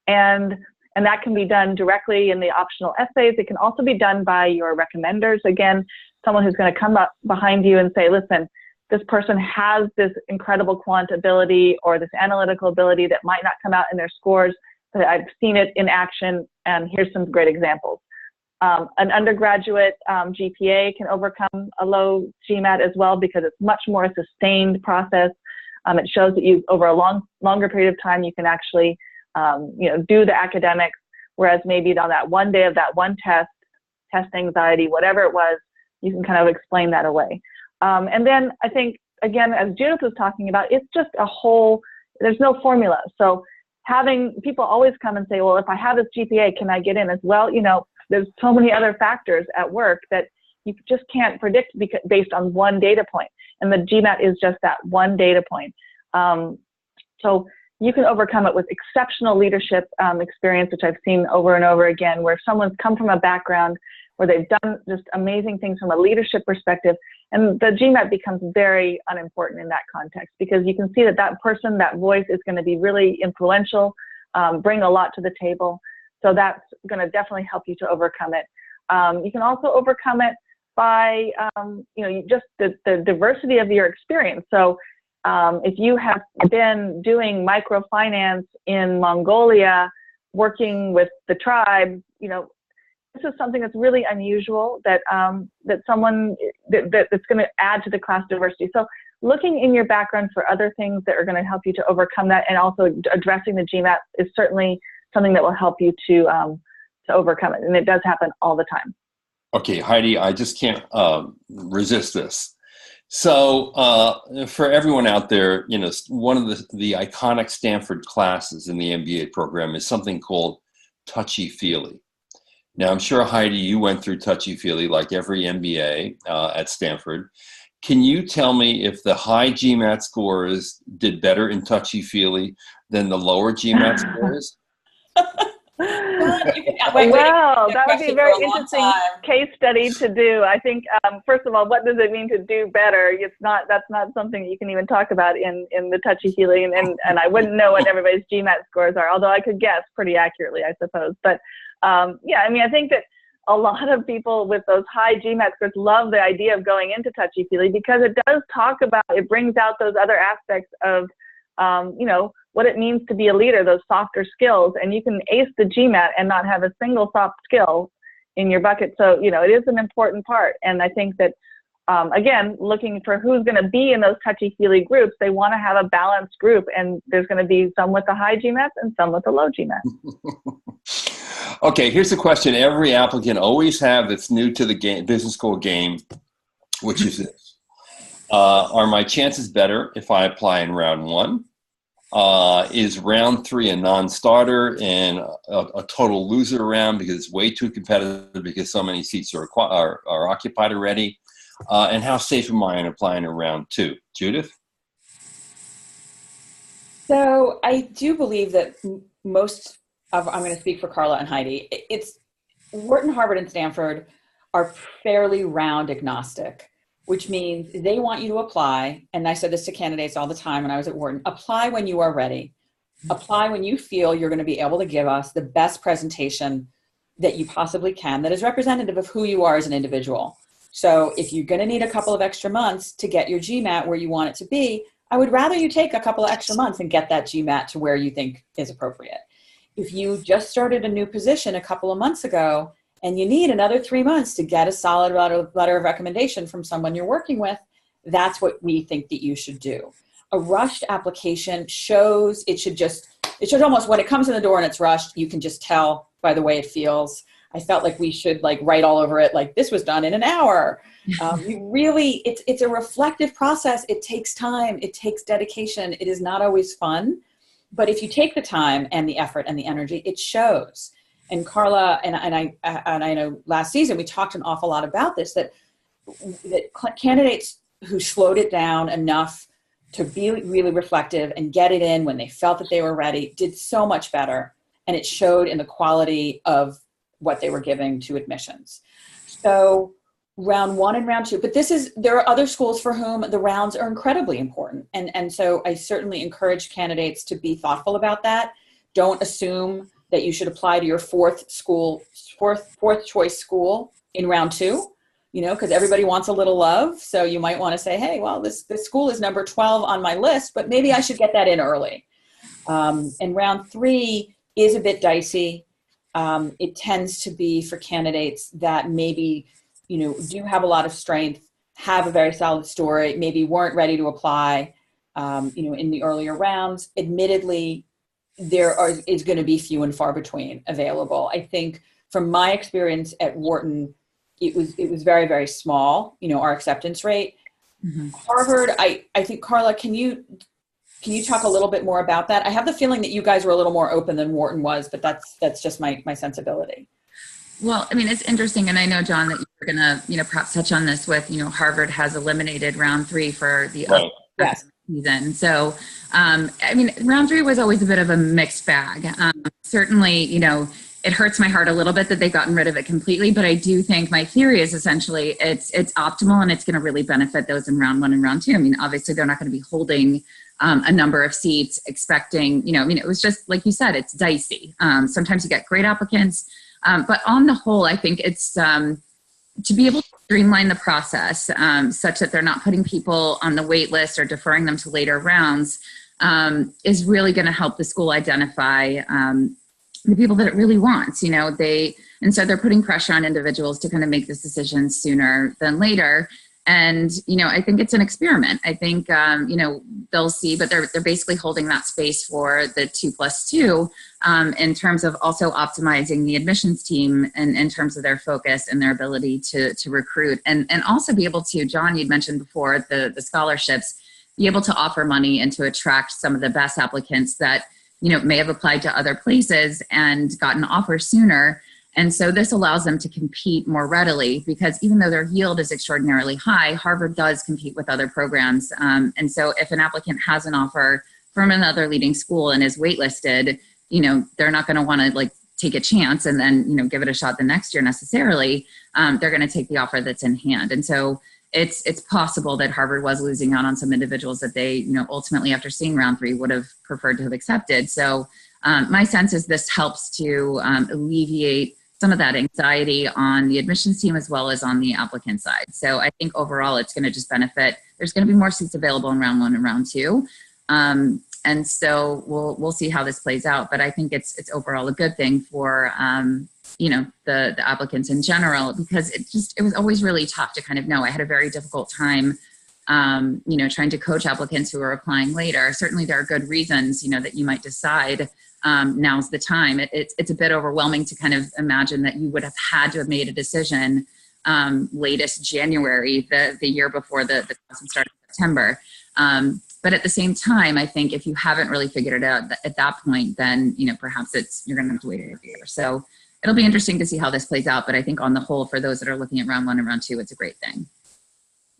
And that can be done directly in the optional essays. It can also be done by your recommenders. Again, someone who's going to come up behind you and say, listen, this person has this incredible quant ability or this analytical ability that might not come out in their scores, but I've seen it in action, and here's some great examples. An undergraduate GPA can overcome a low GMAT as well because it's much more a sustained process. It shows that you, over a longer period of time, you can actually, do the academics, whereas maybe on that one day of that one test anxiety, whatever it was, you can kind of explain that away. And then I think, again, as Judith was talking about, it's just a whole, there's no formula. So having people always come and say, well, if I have this GPA, can I get in as well? There's so many other factors at work that you just can't predict based on one data point. And the GMAT is just that one data point. So you can overcome it with exceptional leadership experience, which I've seen over and over again, where someone's come from a background where they've done just amazing things from a leadership perspective. And the GMAT becomes very unimportant in that context because you can see that that person, that voice is going to be really influential, bring a lot to the table. So that's going to definitely help you to overcome it. You can also overcome it by, just the diversity of your experience. So if you have been doing microfinance in Mongolia, working with the tribe, this is something that's really unusual that that's going to add to the class diversity. So looking in your background for other things that are going to help you to overcome that, and also addressing the GMAT is certainly something that will help you to overcome it. And it does happen all the time. Okay, Heidi, I just can't resist this. So for everyone out there, one of the iconic Stanford classes in the MBA program is something called touchy-feely. Now, I'm sure, Heidi, you went through touchy-feely like every MBA at Stanford. Can you tell me if the high GMAT scores did better in touchy-feely than the lower GMAT scores? Well, that would be a very interesting case study to do. I think, first of all, what does it mean to do better? That's not something you can even talk about in the touchy-feely, and I wouldn't know what everybody's GMAT scores are, although I could guess pretty accurately, I suppose. But I think that a lot of people with those high GMAT scores love the idea of going into touchy-feely because it does it brings out those other aspects of, what it means to be a leader, those softer skills, and you can ace the GMAT and not have a single soft skill in your bucket. So, it is an important part. And I think that, again, looking for who's going to be in those touchy-feely groups, they want to have a balanced group, and there's going to be some with the high GMAT and some with the low GMAT. Okay, here's the question every applicant always have that's new to the business school game, which is this. Are my chances better if I apply in round one? Is round three a non-starter and a total loser round because it's way too competitive because so many seats are occupied already? And how safe am I in applying in round two? Judith? So I do believe that I'm going to speak for Karla and Heidi. It's Wharton, Harvard, and Stanford are fairly round agnostic, which means they want you to apply. And I said this to candidates all the time when I was at Wharton: apply when you are ready. Apply when you feel you're going to be able to give us the best presentation that you possibly can that is representative of who you are as an individual. So if you're going to need a couple of extra months to get your GMAT where you want it to be, I would rather you take a couple of extra months and get that GMAT to where you think is appropriate. If you just started a new position a couple of months ago and you need another 3 months to get a solid letter of recommendation from someone you're working with, that's what we think that you should do. A rushed application shows it should almost, when it comes in the door and it's rushed, you can just tell by the way it feels. I felt like we should write all over it like this was done in an hour. It's a reflective process. It takes time. It takes dedication. It is not always fun. But if you take the time and the effort and the energy, it shows. And Karla and I know last season we talked an awful lot about this, that candidates who slowed it down enough to be really reflective and get it in when they felt that they were ready did so much better. And it showed in the quality of what they were giving to admissions. So round one and round two, but there are other schools for whom the rounds are incredibly important. And so I certainly encourage candidates to be thoughtful about that. Don't assume that you should apply to your fourth choice school in round two, because everybody wants a little love. So you might want to say, hey, well, this school is number 12 on my list, but maybe I should get that in early. And round three is a bit dicey. it tends to be for candidates that maybe, do have a lot of strength, have a very solid story, maybe weren't ready to apply, in the earlier rounds. Admittedly, is going to be few and far between available. I think from my experience at Wharton, it was very, very small, our acceptance rate. Mm-hmm. Harvard, I think, Karla, can you talk a little bit more about that? I have the feeling that you guys were a little more open than Wharton was, but that's just my sensibility. Well, I mean, it's interesting, and I know, John, that you're going to, perhaps touch on this with, Harvard has eliminated round 3 for the yes. season. So, I mean, round 3 was always a bit of a mixed bag. Certainly, it hurts my heart a little bit that they've gotten rid of it completely, but I do think my theory is essentially it's optimal and it's going to really benefit those in round 1 and round 2. I mean, obviously, they're not going to be holding a number of seats expecting, it was just, like you said, it's dicey. Sometimes you get great applicants. But on the whole, I think it's to be able to streamline the process such that they're not putting people on the wait list or deferring them to later rounds is really going to help the school identify the people that it really wants. And so they're putting pressure on individuals to kind of make this decision sooner than later. And, I think it's an experiment. I think, they'll see, but they're basically holding that space for the 2+2 in terms of also optimizing the admissions team and in terms of their focus and their ability to recruit and also be able to, John, you'd mentioned before, the scholarships, be able to offer money and to attract some of the best applicants that, may have applied to other places and gotten offers sooner. And so this allows them to compete more readily because even though their yield is extraordinarily high, Harvard does compete with other programs. And so if an applicant has an offer from another leading school and is waitlisted, they're not going to want to take a chance and then, give it a shot the next year necessarily. They're going to take the offer that's in hand. And so it's possible that Harvard was losing out on some individuals that they, ultimately after seeing round 3 would have preferred to have accepted. So my sense is this helps to alleviate some of that anxiety on the admissions team as well as on the applicant side. So I think overall it's going to just benefit. There's going to be more seats available in round 1 and round 2. And so we'll see how this plays out. But I think it's overall a good thing for, the applicants in general, because it was always really tough to kind of know. I had a very difficult time, trying to coach applicants who are applying later. Certainly there are good reasons, that you might decide now's the time. It's a bit overwhelming to kind of imagine that you would have had to have made a decision latest January, the year before the class started in September. But at the same time, I think if you haven't really figured it out at that point, then perhaps you're going to have to wait a year. So it'll be interesting to see how this plays out. But I think on the whole, for those that are looking at round 1 and round 2, it's a great thing.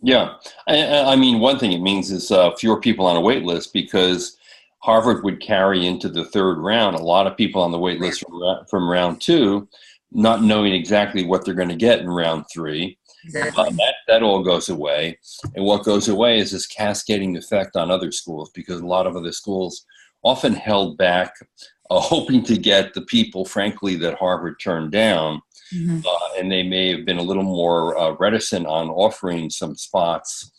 Yeah, I mean, one thing it means is fewer people on a wait list because Harvard would carry into the 3rd round a lot of people on the wait list from round 2, not knowing exactly what they're going to get in round 3. Exactly. That all goes away. And what goes away is this cascading effect on other schools because a lot of other schools often held back, hoping to get the people, frankly, that Harvard turned down. Mm-hmm. And they may have been a little more reticent on offering some spots.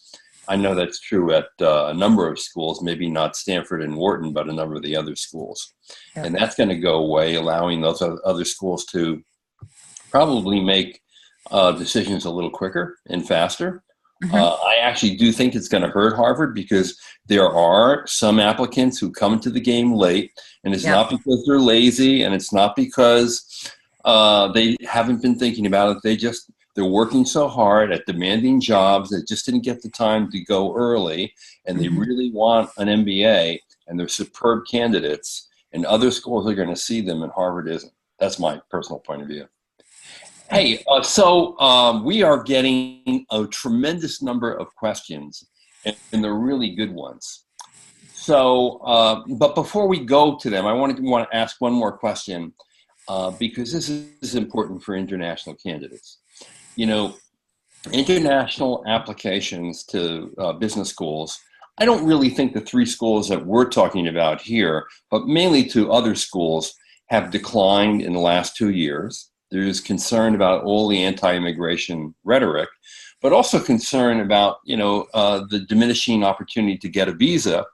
I know that's true at a number of schools, maybe not Stanford and Wharton, but a number of the other schools. Yeah. And that's going to go away, allowing those other schools to probably make decisions a little quicker and faster. Mm-hmm. I actually do think it's going to hurt Harvard because there are some applicants who come to the game late, and it's not because they're lazy, and it's not because they haven't been thinking about it. They're working so hard at demanding jobs that just didn't get the time to go early, and they really want an MBA, and they're superb candidates, and other schools are going to see them, and Harvard isn't. That's my personal point of view. Hey, so we are getting a tremendous number of questions, and they're really good ones. So, but before we go to them, I want to ask one more question because this is important for international candidates. International applications to business schools, I don't really think the 3 schools that we're talking about here, but mainly to other schools, have declined in the last 2 years. There's concern about all the anti-immigration rhetoric, but also concern about, the diminishing opportunity to get a visa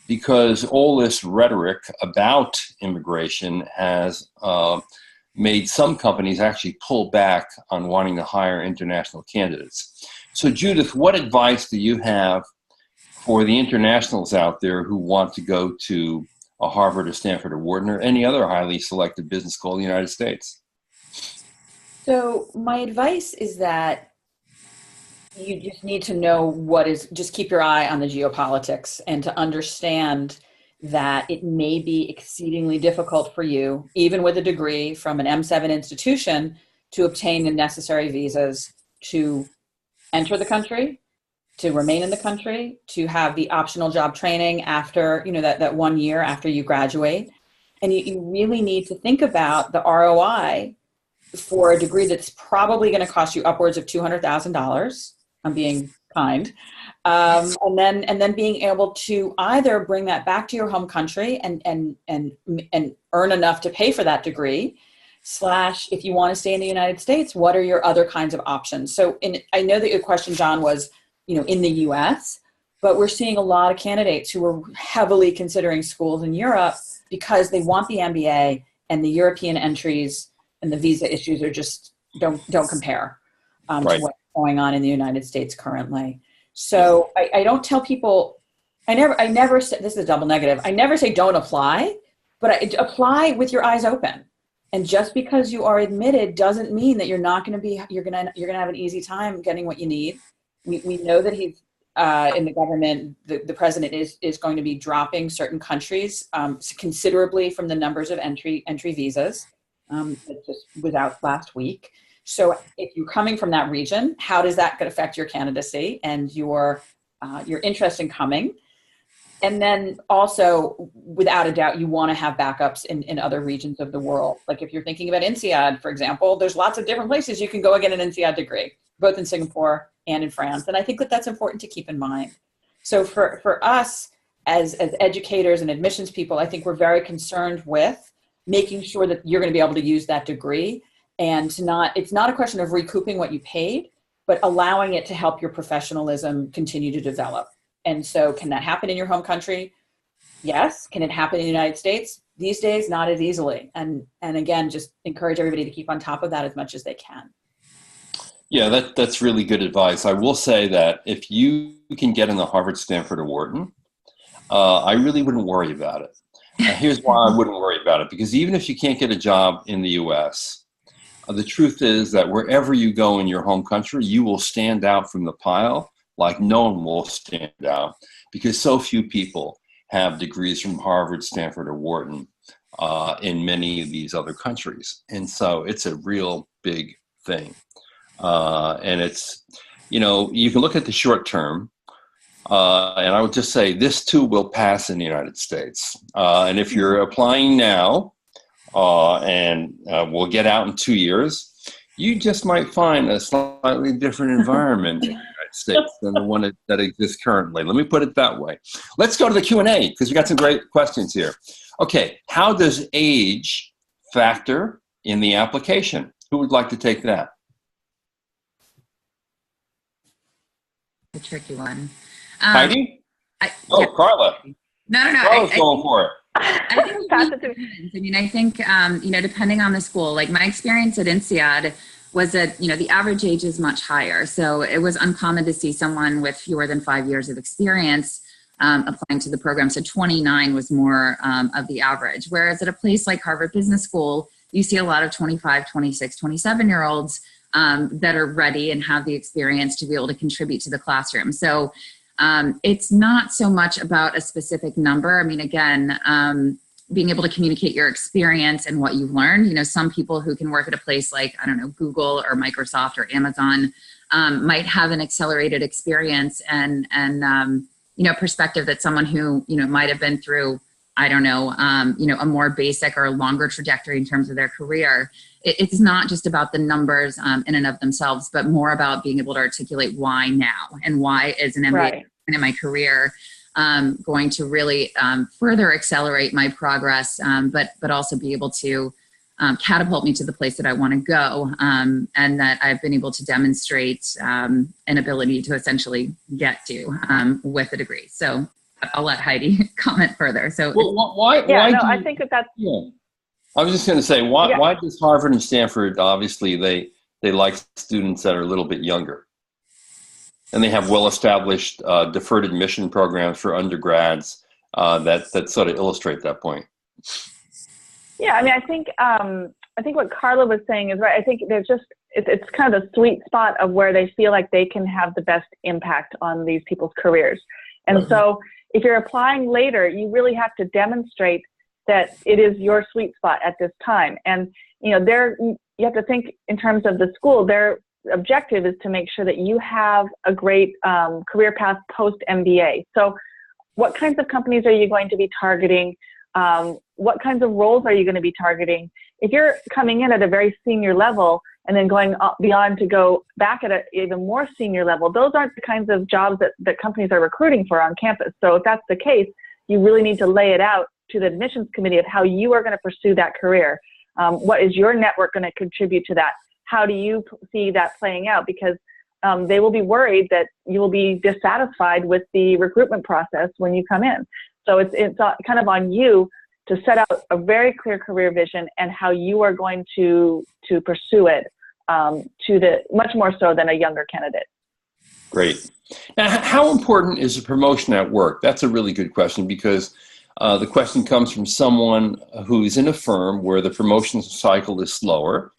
because all this rhetoric about immigration has made some companies actually pull back on wanting to hire international candidates. So Judith, what advice do you have for the internationals out there who want to go to a Harvard or Stanford or Wharton or any other highly selective business school in the United States? So my advice is that you just need to know just keep your eye on the geopolitics and to understand that it may be exceedingly difficult for you, even with a degree from an M7 institution, to obtain the necessary visas to enter the country, to remain in the country, to have the optional job training after, that 1 year after you graduate. And you really need to think about the ROI for a degree that's probably going to cost you upwards of $200,000. I'm being kind. And then being able to either bring that back to your home country and earn enough to pay for that degree, / if you want to stay in the United States, what are your other kinds of options? So I know that your question, John, was, in the US, but we're seeing a lot of candidates who are heavily considering schools in Europe because they want the MBA, and the European entries and the visa issues are just don't compare Right. to what's going on in the United States currently. So I don't tell people, I never say, this is a double negative, I never say don't apply, but apply with your eyes open. And just because you are admitted doesn't mean that you're going to have an easy time getting what you need. We know that he's in the government, the president is going to be dropping certain countries considerably from the numbers of entry visas. It just was out last week. So if you're coming from that region, how does that affect your candidacy and your interest in coming? And then also, without a doubt, you want to have backups in other regions of the world. Like if you're thinking about INSEAD, for example, there's lots of different places you can go and get an INSEAD degree, both in Singapore and in France. And I think that that's important to keep in mind. So for us as educators and admissions people, I think we're very concerned with making sure that you're going to be able to use that degree, and it's not a question of recouping what you paid, but allowing it to help your professionalism continue to develop. And so can that happen in your home country? Yes. Can it happen in the United States? These days, not as easily. And again, just encourage everybody to keep on top of that as much as they can. Yeah, that's really good advice. I will say that if you can get in the Harvard, Stanford, or Wharton, I really wouldn't worry about it. Here's why I wouldn't worry about it. Because even if you can't get a job in the U.S., the truth is that wherever you go in your home country, you will stand out from the pile like no one will stand out, because so few people have degrees from Harvard, Stanford, or Wharton in many of these other countries. And so it's a real big thing. And it's, you can look at the short term, and I would just say this too will pass in the United States. And if you're applying now, and we'll get out in 2 years, you just might find a slightly different environment in the United States than the one that exists currently. Let me put it that way. Let's go to the Q&A, because we got some great questions here. Okay, how does age factor in the application? Who would like to take that? A tricky one. Heidi? Yeah. Karla. No. Karla's going for it. I think depending on the school, like my experience at INSEAD was that, the average age is much higher. So it was uncommon to see someone with fewer than 5 years of experience applying to the program. So 29 was more of the average. Whereas at a place like Harvard Business School, you see a lot of 25, 26, 27-year-olds that are ready and have the experience to be able to contribute to the classroom. So it's not so much about a specific number. I mean, again, being able to communicate your experience and what you've learned. Some people who can work at a place like, Google or Microsoft or Amazon might have an accelerated experience and perspective that someone who, might have been through, a more basic or longer trajectory in terms of their career. It's not just about the numbers in and of themselves, but more about being able to articulate why now and why is an MBA in my career going to really further accelerate my progress, but also be able to catapult me to the place that I want to go, and that I've been able to demonstrate an ability to essentially get to with a degree. So I'll let Heidi comment further. So why I think that's I was just going to say, why does Harvard and Stanford, obviously, they like students that are a little bit younger? And they have well-established deferred admission programs for undergrads that sort of illustrate that point. Yeah, I mean, I think what Karla was saying is right. I think there's just, it's kind of the sweet spot of where they feel like they can have the best impact on these people's careers. And so if you're applying later, you really have to demonstrate that it is your sweet spot at this time. And, you have to think in terms of the school. Their objective is to make sure that you have a great career path post MBA. So what kinds of companies are you going to be targeting? What kinds of roles are you going to be targeting? If you're coming in at a very senior level and then going beyond to go back at an even more senior level, those aren't the kinds of jobs that companies are recruiting for on campus. So if that's the case, you really need to lay it out to the admissions committee of how you are going to pursue that career. What is your network going to contribute to that? How do you see that playing out? Because they will be worried that you will be dissatisfied with the recruitment process when you come in. So it's kind of on you to set out a very clear career vision and how you are going to pursue it much more so than a younger candidate. Great. Now, how important is a promotion at work? That's a really good question, because the question comes from someone who's in a firm where the promotion cycle is slower,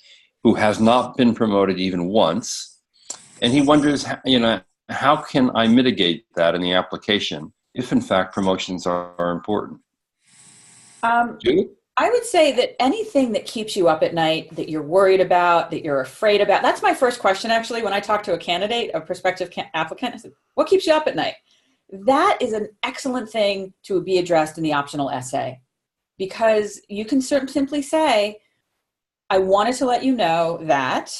who has not been promoted even once, and he wonders, how can I mitigate that in the application if, in fact, promotions are important? Judith? I would say that anything that keeps you up at night, that you're worried about, that you're afraid about, that's my first question, actually, when I talk to a candidate, a prospective applicant. I said, what keeps you up at night? That is an excellent thing to be addressed in the optional essay, because you can simply say, I wanted to let you know that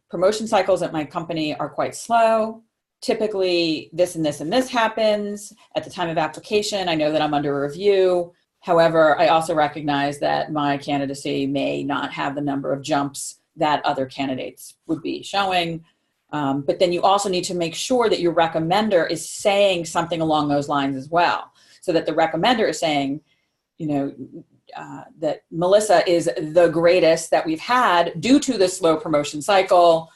promotion cycles at my company are quite slow. Typically, this and this and this happens at the time of application. I know that I'm under review. However, I also recognize that my candidacy may not have the number of jumps that other candidates would be showing. But then you also need to make sure that your recommender is saying something along those lines as well, so that the recommender is saying, that Melissa is the greatest that we've had due to the slow promotion cycle.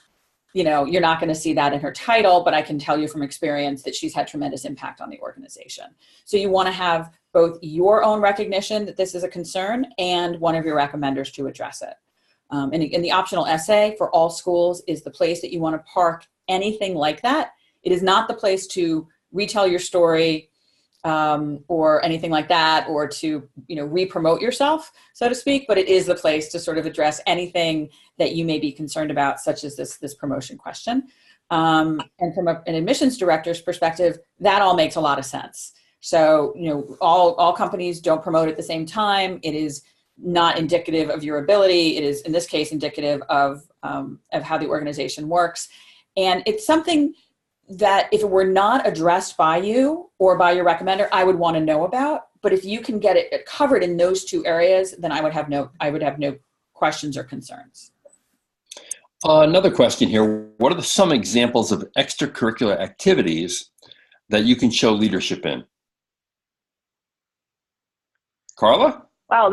You're not going to see that in her title, but I can tell you from experience that she's had tremendous impact on the organization. So you want to have both your own recognition that this is a concern and one of your recommenders to address it. And the optional essay for all schools is the place that you want to park anything like that. It is not the place to retell your story or anything like that, or to re-promote yourself, so to speak, but it is the place to sort of address anything that you may be concerned about, such as this promotion question. And from an admissions director's perspective, that all makes a lot of sense. So, all companies don't promote at the same time. It is not indicative of your ability. It is, in this case, indicative of how the organization works. And it's something that if it were not addressed by you or by your recommender, I would want to know about. But if you can get it covered in those two areas, then I would have no questions or concerns. Another question here. What are some examples of extracurricular activities that you can show leadership in? Karla? Wow,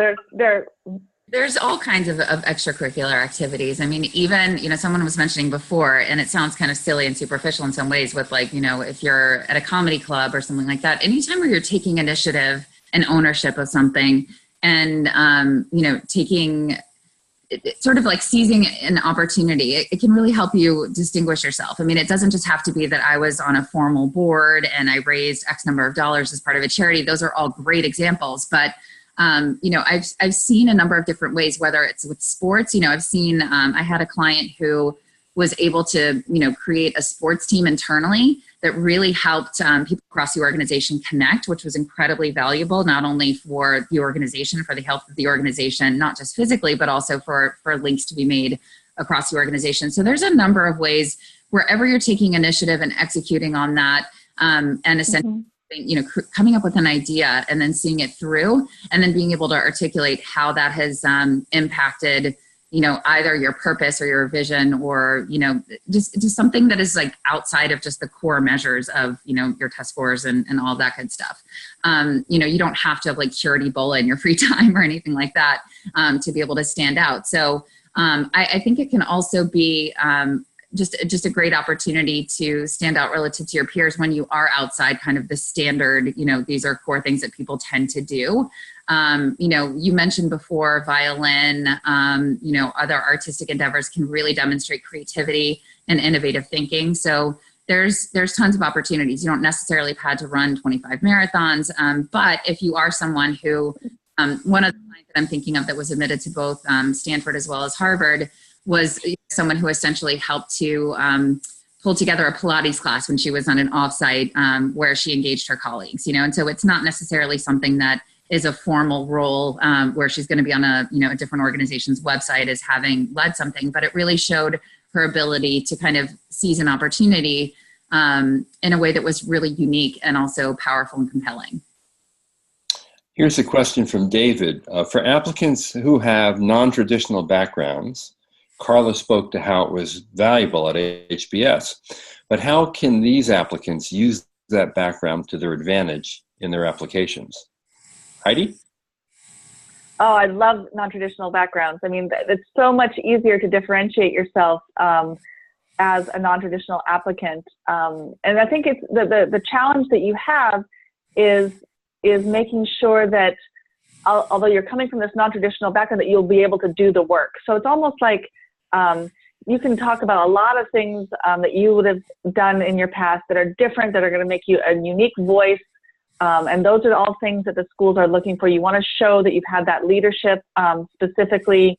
There's all kinds of extracurricular activities. I mean, even, someone was mentioning before, and it sounds kind of silly and superficial in some ways with if you're at a comedy club or something like that, anytime where you're taking initiative and ownership of something and, taking sort of like seizing an opportunity, it can really help you distinguish yourself. I mean, it doesn't just have to be that I was on a formal board and I raised X number of dollars as part of a charity. Those are all great examples, but I've seen a number of different ways, whether it's with sports. I've seen, I had a client who was able to, create a sports team internally that really helped people across the organization connect, which was incredibly valuable, not only for the organization, for the health of the organization, not just physically, but also for links to be made across the organization. So there's a number of ways wherever you're taking initiative and executing on that, and essentially, coming up with an idea and then seeing it through, and then being able to articulate how that has impacted either your purpose or your vision, or, just something that is like outside of just the core measures of, your test scores and all that good stuff. You don't have to have like curate Ebola in your free time or anything like that to be able to stand out. So I think it can also be just a great opportunity to stand out relative to your peers when you are outside kind of the standard, these are core things that people tend to do. You mentioned before violin, other artistic endeavors can really demonstrate creativity and innovative thinking. So there's tons of opportunities. You don't necessarily have had to run 25 marathons, but if you are someone who, one of the clients that I'm thinking of that was admitted to both Stanford as well as Harvard was someone who essentially helped to pull together a Pilates class when she was on an offsite where she engaged her colleagues, and so it's not necessarily something that is a formal role where she's going to be on a different organization's website as having led something, but it really showed her ability to kind of seize an opportunity in a way that was really unique and also powerful and compelling. Here's a question from David. For applicants who have non-traditional backgrounds, Karla spoke to how it was valuable at HBS, but how can these applicants use that background to their advantage in their applications? Heidi? Oh, I love non-traditional backgrounds. I mean, it's so much easier to differentiate yourself as a non-traditional applicant. And I think it's the challenge that you have is making sure that although you're coming from this non-traditional background, that you'll be able to do the work. So it's almost like you can talk about a lot of things that you would have done in your past that are different, that are going to make you a unique voice. And those are all things that the schools are looking for. You want to show that you've had that leadership, specifically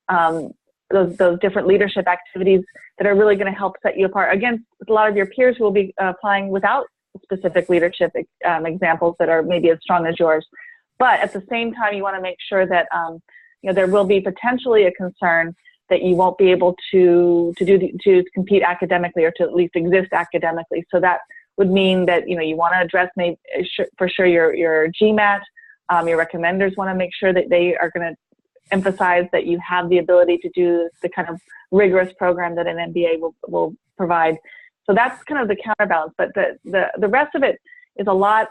those different leadership activities that are really going to help set you apart against a lot of your peers who will be applying without specific leadership examples that are maybe as strong as yours. But at the same time, you want to make sure that there will be potentially a concern that you won't be able to compete academically, or to at least exist academically. So that would mean that you want to address for sure your GMAT. Your recommenders want to make sure that they are going to emphasize that you have the ability to do the kind of rigorous program that an MBA will provide. So that's kind of the counterbalance. But the rest of it is a lot.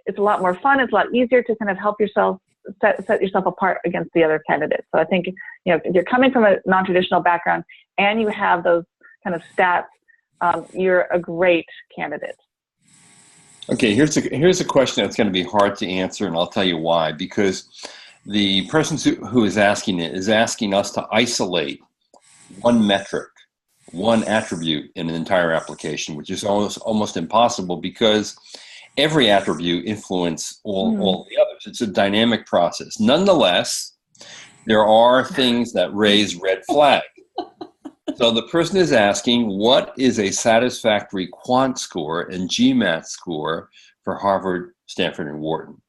It's a lot more fun. It's a lot easier to kind of help yourself set yourself apart against the other candidates. So I think if you're coming from a non-traditional background and you have those kind of stats, you're a great candidate. Okay, here's a question that's going to be hard to answer, and I'll tell you why. Because the person who is asking it is asking us to isolate one metric, one attribute in an entire application, which is almost impossible, because every attribute influences all the others. It's a dynamic process. Nonetheless, there are things that raise red flags. So the person is asking, what is a satisfactory Quant score and GMAT score for Harvard, Stanford, and Wharton?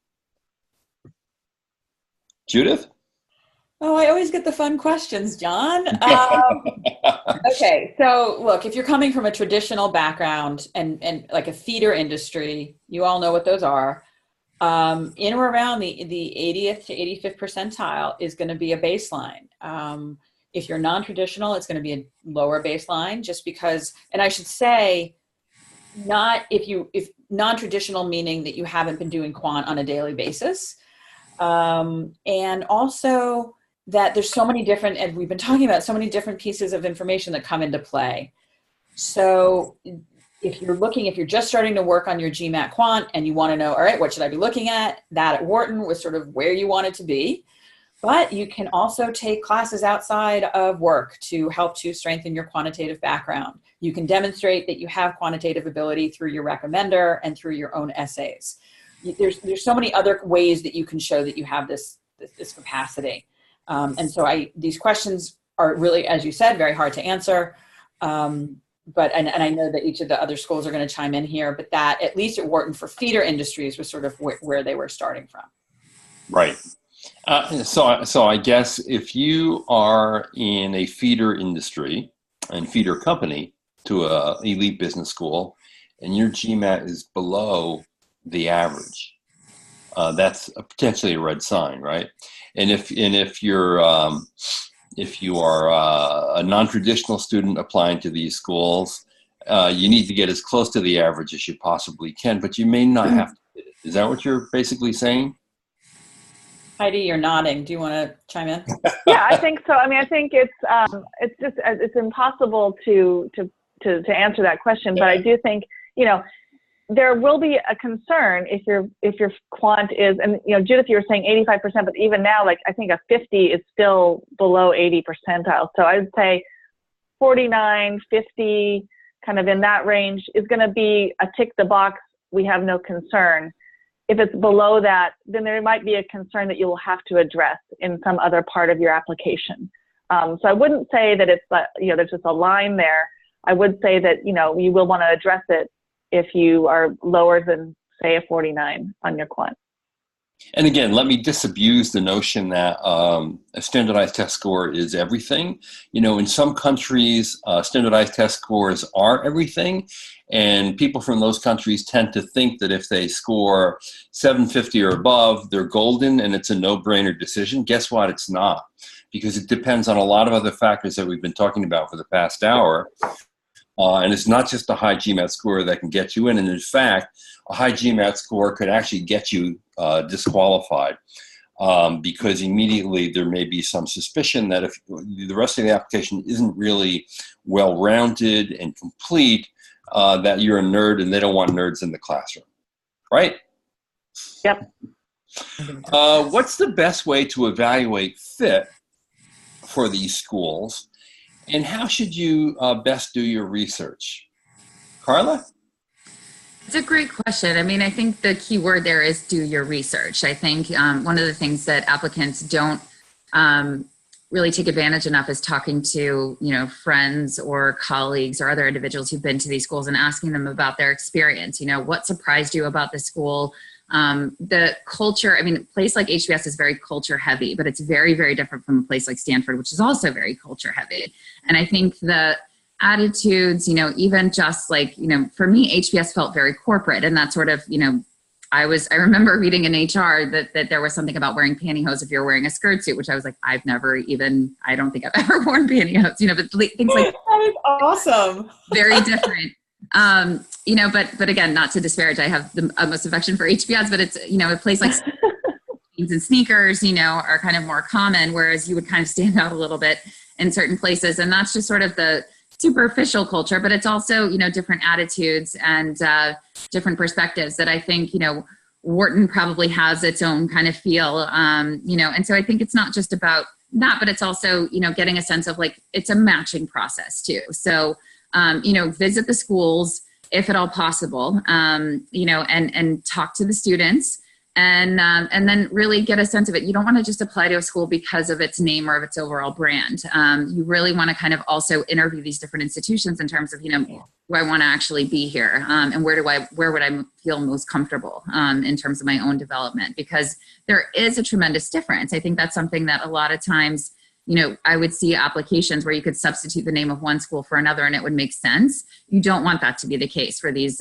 Judith? Oh, I always get the fun questions, John. Okay, so look, if you're coming from a traditional background and like a feeder industry, you all know what those are. In or around the 80th to 85th percentile is going to be a baseline. If you're non-traditional, it's going to be a lower baseline, just because, and I should say, if non-traditional, meaning that you haven't been doing quant on a daily basis. And also that there's so many different, and we've been talking about so many different pieces of information that come into play. So if you're just starting to work on your GMAT quant and you want to know, all right, what should I be looking at? That at Wharton was sort of where you want it to be. But you can also take classes outside of work to help to strengthen your quantitative background. You can demonstrate that you have quantitative ability through your recommender and through your own essays. There's so many other ways that you can show that you have this capacity. And so these questions are really, as you said, very hard to answer. But I know that each of the other schools are going to chime in here, but that at least at Wharton for feeder industries was sort of where they were starting from. Right. So I guess if you are in a feeder industry and feeder company to a elite business school, and your GMAT is below the average, that's potentially a red sign, right? And if you're if you are a non-traditional student applying to these schools, you need to get as close to the average as you possibly can, but you may not have to hit it. Is that what you're basically saying? Heidi, you're nodding. Do you want to chime in? Yeah, I think so. I mean, I think it's impossible to answer that question, but I do think, you know, there will be a concern if your quant is, and you know, Judith, you were saying 85%, but even now, like I think a 50 is still below 80 percentile. So I would say 49, 50, kind of in that range is going to be a tick the box. We have no concern. If it's below that, then there might be a concern that you will have to address in some other part of your application. So I wouldn't say that it's, you know, there's just a line there. I would say that, you know, you will want to address it if you are lower than, say, a 49 on your quant. And again, let me disabuse the notion that a standardized test score is everything. You know, in some countries, standardized test scores are everything. And people from those countries tend to think that if they score 750 or above, they're golden and it's a no-brainer decision. Guess what? It's not. Because it depends on a lot of other factors that we've been talking about for the past hour. And it's not just a high GMAT score that can get you in. And in fact, a high GMAT score could actually get you disqualified because immediately there may be some suspicion that if the rest of the application isn't really well-rounded and complete, that you're a nerd and they don't want nerds in the classroom, right? Yep. What's the best way to evaluate fit for these schools? And how should you best do your research? Karla? It's a great question. I mean, I think the key word there is do your research. I think one of the things that applicants don't really take advantage enough is talking to, you know, friends or colleagues or other individuals who've been to these schools and asking them about their experience. You know, what surprised you about the school? The culture, I mean, a place like HBS is very culture heavy, but it's very, very different from a place like Stanford, which is also very culture heavy. And I think the attitudes, you know, even just like, you know, for me, HBS felt very corporate, and that sort of, you know, I remember reading in HR that there was something about wearing pantyhose if you're wearing a skirt suit, which I was like, I don't think I've ever worn pantyhose, you know, but things like that is awesome. Very different. You know, but again, not to disparage, I have the utmost affection for HBS, but it's, you know, a place like jeans and sneakers, you know, are kind of more common, whereas you would kind of stand out a little bit in certain places. And that's just sort of the superficial culture, but it's also, you know, different attitudes and different perspectives that I think, you know, Wharton probably has its own kind of feel, you know, and so I think it's not just about that, but it's also, you know, getting a sense of like, it's a matching process too. So, you know, visit the schools if at all possible, you know, and talk to the students and then really get a sense of it. You don't want to just apply to a school because of its name or of its overall brand. You really want to kind of also interview these different institutions in terms of, you know, do I want to actually be here? And where would I feel most comfortable in terms of my own development? Because there is a tremendous difference. I think that's something that a lot of times, you know, I would see applications where you could substitute the name of one school for another and it would make sense. You don't want that to be the case for these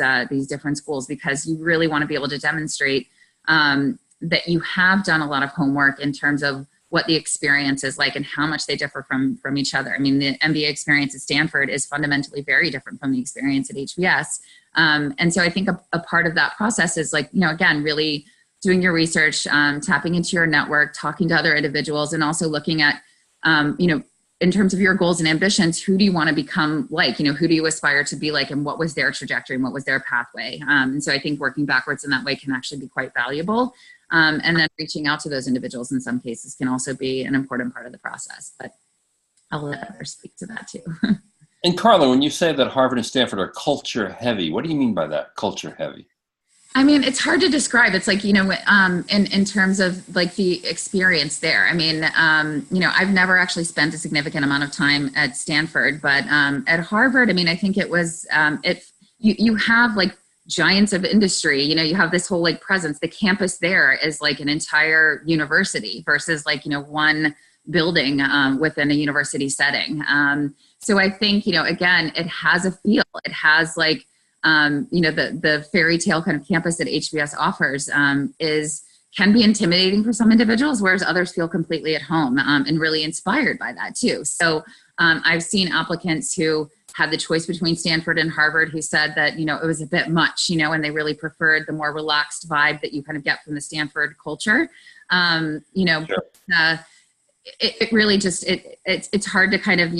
different schools, because you really want to be able to demonstrate that you have done a lot of homework in terms of what the experience is like and how much they differ from each other. I mean, the MBA experience at Stanford is fundamentally very different from the experience at HBS. And so I think a part of that process is like, you know, again, really doing your research, tapping into your network, talking to other individuals, and also looking at, you know, in terms of your goals and ambitions, who do you want to become like? You know, who do you aspire to be like, and what was their trajectory and what was their pathway? And so I think working backwards in that way can actually be quite valuable. And then reaching out to those individuals in some cases can also be an important part of the process. But I'll let others speak to that too. And Karla, when you say that Harvard and Stanford are culture heavy, what do you mean by that, culture heavy? I mean, it's hard to describe. It's like, you know, in terms of like the experience there. I mean, you know, I've never actually spent a significant amount of time at Stanford, but at Harvard, I mean, I think it was, you have like giants of industry, you know, you have this whole like presence. The campus there is like an entire university versus like, you know, one building within a university setting. So I think, you know, again, it has a feel. It has like, you know, the fairy tale kind of campus that HBS offers is, can be intimidating for some individuals, whereas others feel completely at home and really inspired by that too. So I've seen applicants who had the choice between Stanford and Harvard who said that, it was a bit much, and they really preferred the more relaxed vibe that you kind of get from the Stanford culture. Sure. It really just, it's hard to kind of,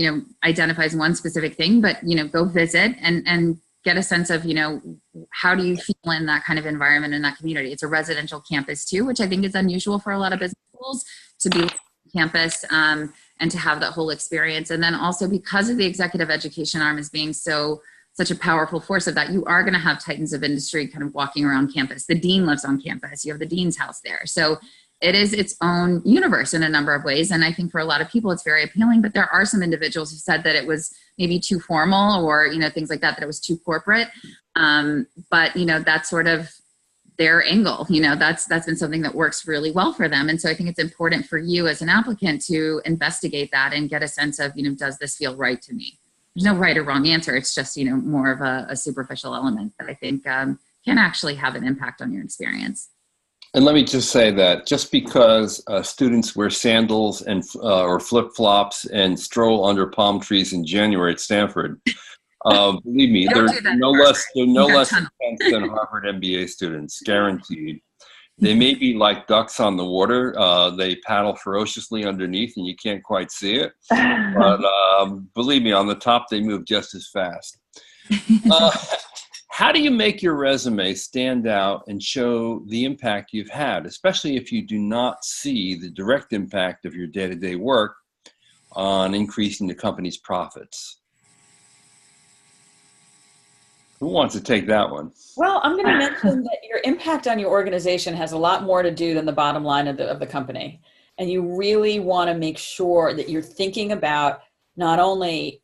identify as one specific thing, but, go visit and get a sense of, how do you feel in that kind of environment, in that community? It's a residential campus too, which I think is unusual for a lot of business schools to be on campus and to have that whole experience. And then also because of the executive education arm as being such a powerful force of that, you are going to have titans of industry kind of walking around campus. The dean lives on campus. You have the dean's house there. So it is its own universe in a number of ways. And I think for a lot of people, it's very appealing, but there are some individuals who said that it was maybe too formal or, things like that it was too corporate. But, that's sort of their angle, that's been something that works really well for them. And so I think it's important for you as an applicant to investigate that and get a sense of, does this feel right to me? There's no right or wrong answer. It's just, more of a superficial element that I think can actually have an impact on your experience. And let me just say that just because students wear sandals and or flip-flops and stroll under palm trees in January at Stanford, believe me, they're no less intense than Harvard MBA students, guaranteed. They may be like ducks on the water. They paddle ferociously underneath and you can't quite see it. But believe me, on the top, they move just as fast. How do you make your resume stand out and show the impact you've had, especially if you do not see the direct impact of your day-to-day work on increasing the company's profits? Who wants to take that one? Well, I'm going to mention that your impact on your organization has a lot more to do than the bottom line of the company. And you really want to make sure that you're thinking about not only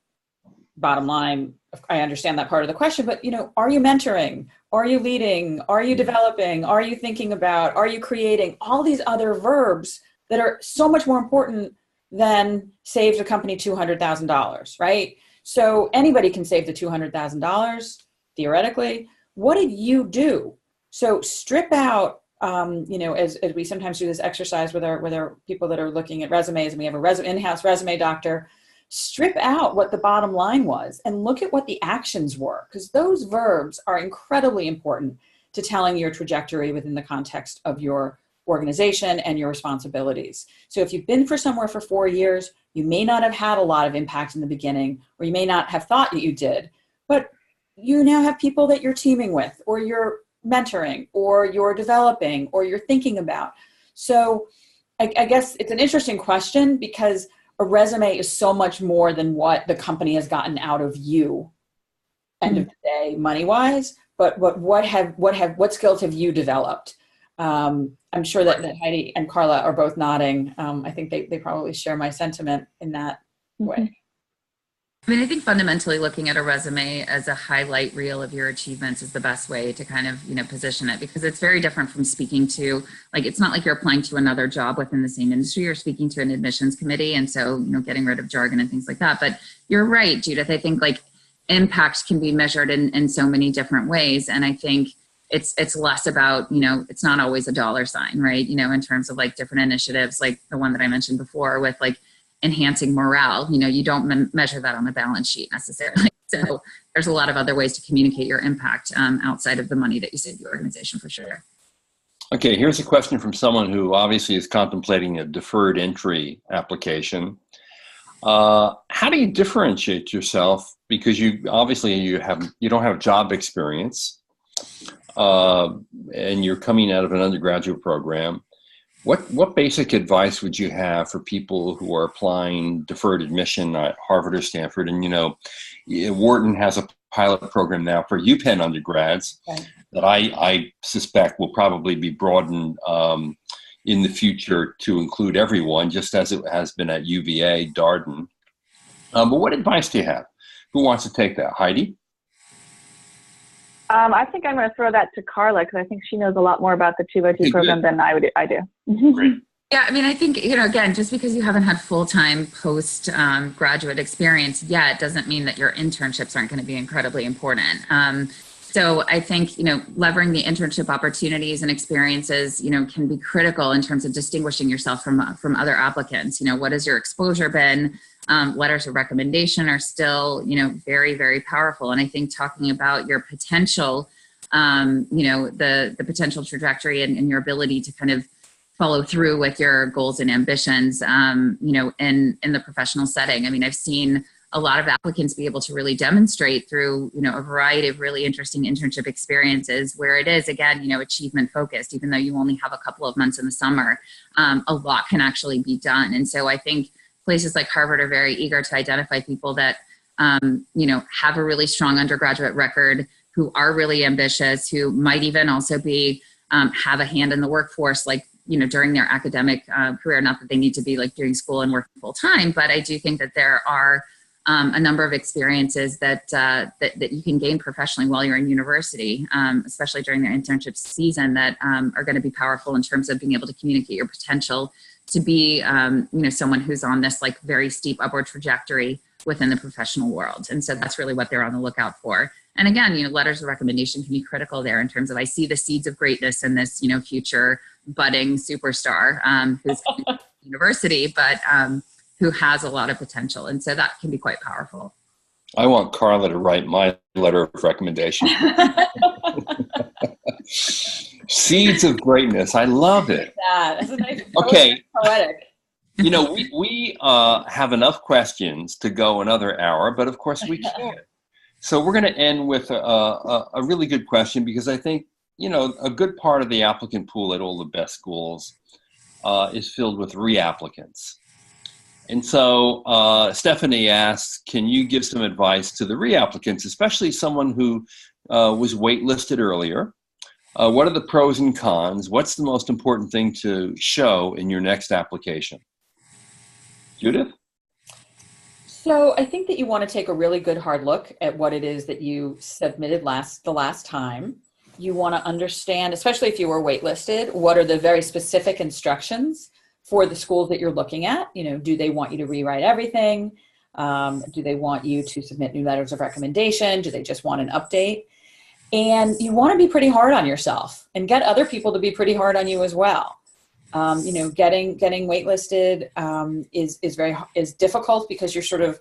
bottom line, I understand that part of the question, but, are you mentoring? Are you leading? Are you developing? Are you thinking about? Are you creating? All these other verbs that are so much more important than save the company $200,000, right? So anybody can save the $200,000, theoretically. What did you do? So strip out, as we sometimes do this exercise with our people that are looking at resumes, and we have a in-house resume doctor. Strip out what the bottom line was and look at what the actions were, because those verbs are incredibly important to telling your trajectory within the context of your organization and your responsibilities. So if you've been for somewhere for 4 years, you may not have had a lot of impact in the beginning, or you may not have thought that you did, but you now have people that you're teaming with, or you're mentoring, or you're developing, or you're thinking about. So I guess it's an interesting question, because a resume is so much more than what the company has gotten out of you, end of the day, money-wise. But what skills have you developed? I'm sure that Heidi and Karla are both nodding. I think they probably share my sentiment in that way. I mean, I think fundamentally looking at a resume as a highlight reel of your achievements is the best way to kind of, position it, because it's very different from speaking to, it's not like you're applying to another job within the same industry. You're speaking to an admissions committee. And so, getting rid of jargon and things like that. But you're right, Judith. I think impact can be measured in so many different ways. And I think it's less about, it's not always a dollar sign, right? In terms of different initiatives, like the one that I mentioned before with enhancing morale, you don't measure that on the balance sheet necessarily. So there's a lot of other ways to communicate your impact outside of the money that you save your organization, for sure. Okay, here's a question from someone who obviously is contemplating a deferred entry application. How do you differentiate yourself? Because you don't have job experience, and you're coming out of an undergraduate program. What basic advice would you have for people who are applying deferred admission at Harvard or Stanford? And, Wharton has a pilot program now for UPenn undergrads that I suspect will probably be broadened in the future to include everyone, just as it has been at UVA, Darden. But what advice do you have? Who wants to take that? Heidi? I think I'm going to throw that to Karla, because I think she knows a lot more about the 202 program than I do. Great. Yeah, I mean, I think, again, just because you haven't had full-time post-graduate experience yet doesn't mean that your internships aren't going to be incredibly important. So I think, leveraging the internship opportunities and experiences, can be critical in terms of distinguishing yourself from other applicants. What has your exposure been? Letters of recommendation are still, very, very powerful. And I think talking about your potential, the potential trajectory and your ability to kind of follow through with your goals and ambitions, in the professional setting. I mean, I've seen a lot of applicants be able to really demonstrate through, a variety of really interesting internship experiences where it is, again, achievement focused, even though you only have a couple of months in the summer, a lot can actually be done. And so I think places like Harvard are very eager to identify people that, have a really strong undergraduate record, who are really ambitious, who might even also be, have a hand in the workforce, like, during their academic career. Not that they need to be like doing school and working full time, but I do think that there are a number of experiences that you can gain professionally while you're in university, especially during their internship season, that are going to be powerful in terms of being able to communicate your potential to be, someone who's on this like very steep upward trajectory within the professional world. And so that's really what they're on the lookout for. And again, letters of recommendation can be critical there in terms of, I see the seeds of greatness in this, future budding superstar who's in university, but who has a lot of potential. And so that can be quite powerful. I want Karla to write my letter of recommendation. Seeds of greatness. I love it. Yeah, that's a nice poetic. We have enough questions to go another hour, but of course we can't. So we're going to end with a really good question, because I think, a good part of the applicant pool at all the best schools is filled with reapplicants. And so Stephanie asks, can you give some advice to the reapplicants, especially someone who was waitlisted earlier? What are the pros and cons? What's the most important thing to show in your next application? Judith? So I think that you want to take a really good hard look at what it is that you submitted the last time. You want to understand, especially if you were waitlisted, what are the very specific instructions for the schools that you're looking at. Do they want you to rewrite everything? Do they want you to submit new letters of recommendation? Do they just want an update? And you want to be pretty hard on yourself and get other people to be pretty hard on you as well. Getting waitlisted is difficult because you're sort of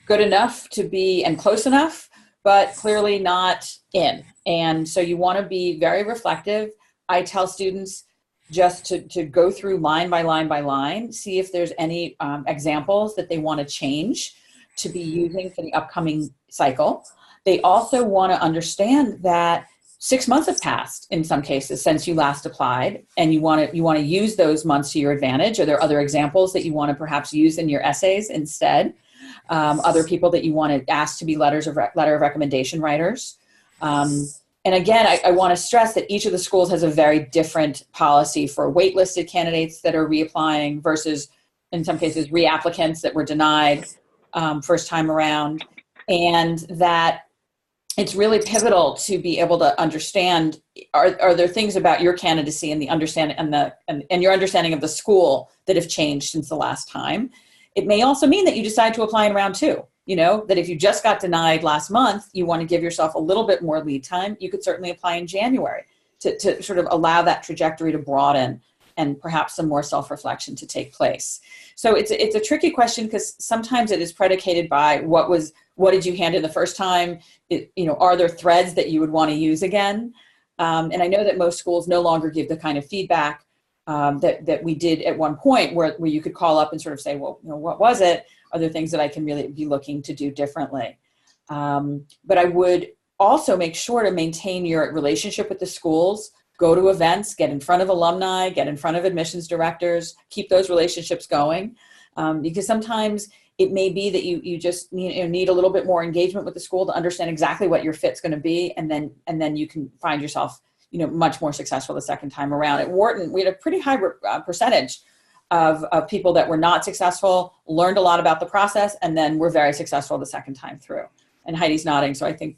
good enough to be and close enough, but clearly not in. And so you want to be very reflective. I tell students just to go through line by line by line, see if there's any examples that they want to change to be using for the upcoming cycle. They also want to understand that 6 months have passed in some cases since you last applied, and you want to use those months to your advantage. Are there other examples that you want to perhaps use in your essays instead? Other people that you want to ask to be letter of recommendation writers. And again, I want to stress that each of the schools has a very different policy for waitlisted candidates that are reapplying versus, in some cases, reapplicants that were denied first time around, and that it's really pivotal to be able to understand, are there things about your candidacy and the understanding and your understanding of the school that have changed since the last time? It may also mean that you decide to apply in round 2. That if you just got denied last month, you want to give yourself a little bit more lead time. You could certainly apply in January to sort of allow that trajectory to broaden and perhaps some more self-reflection to take place. So it's a tricky question, because sometimes it is predicated by what did you hand in the first time? Are there threads that you would want to use again? And I know that most schools no longer give the kind of feedback that we did at one point, where you could call up and sort of say, well, what was it? Are there things that I can really be looking to do differently? But I would also make sure to maintain your relationship with the schools, go to events, get in front of alumni, get in front of admissions directors, keep those relationships going. Because sometimes it may be that you just need a little bit more engagement with the school to understand exactly what your fit's going to be. And then you can find yourself, much more successful the second time around. At Wharton, we had a pretty high percentage of people that were not successful, learned a lot about the process, and then were very successful the second time through. And Heidi's nodding, so I think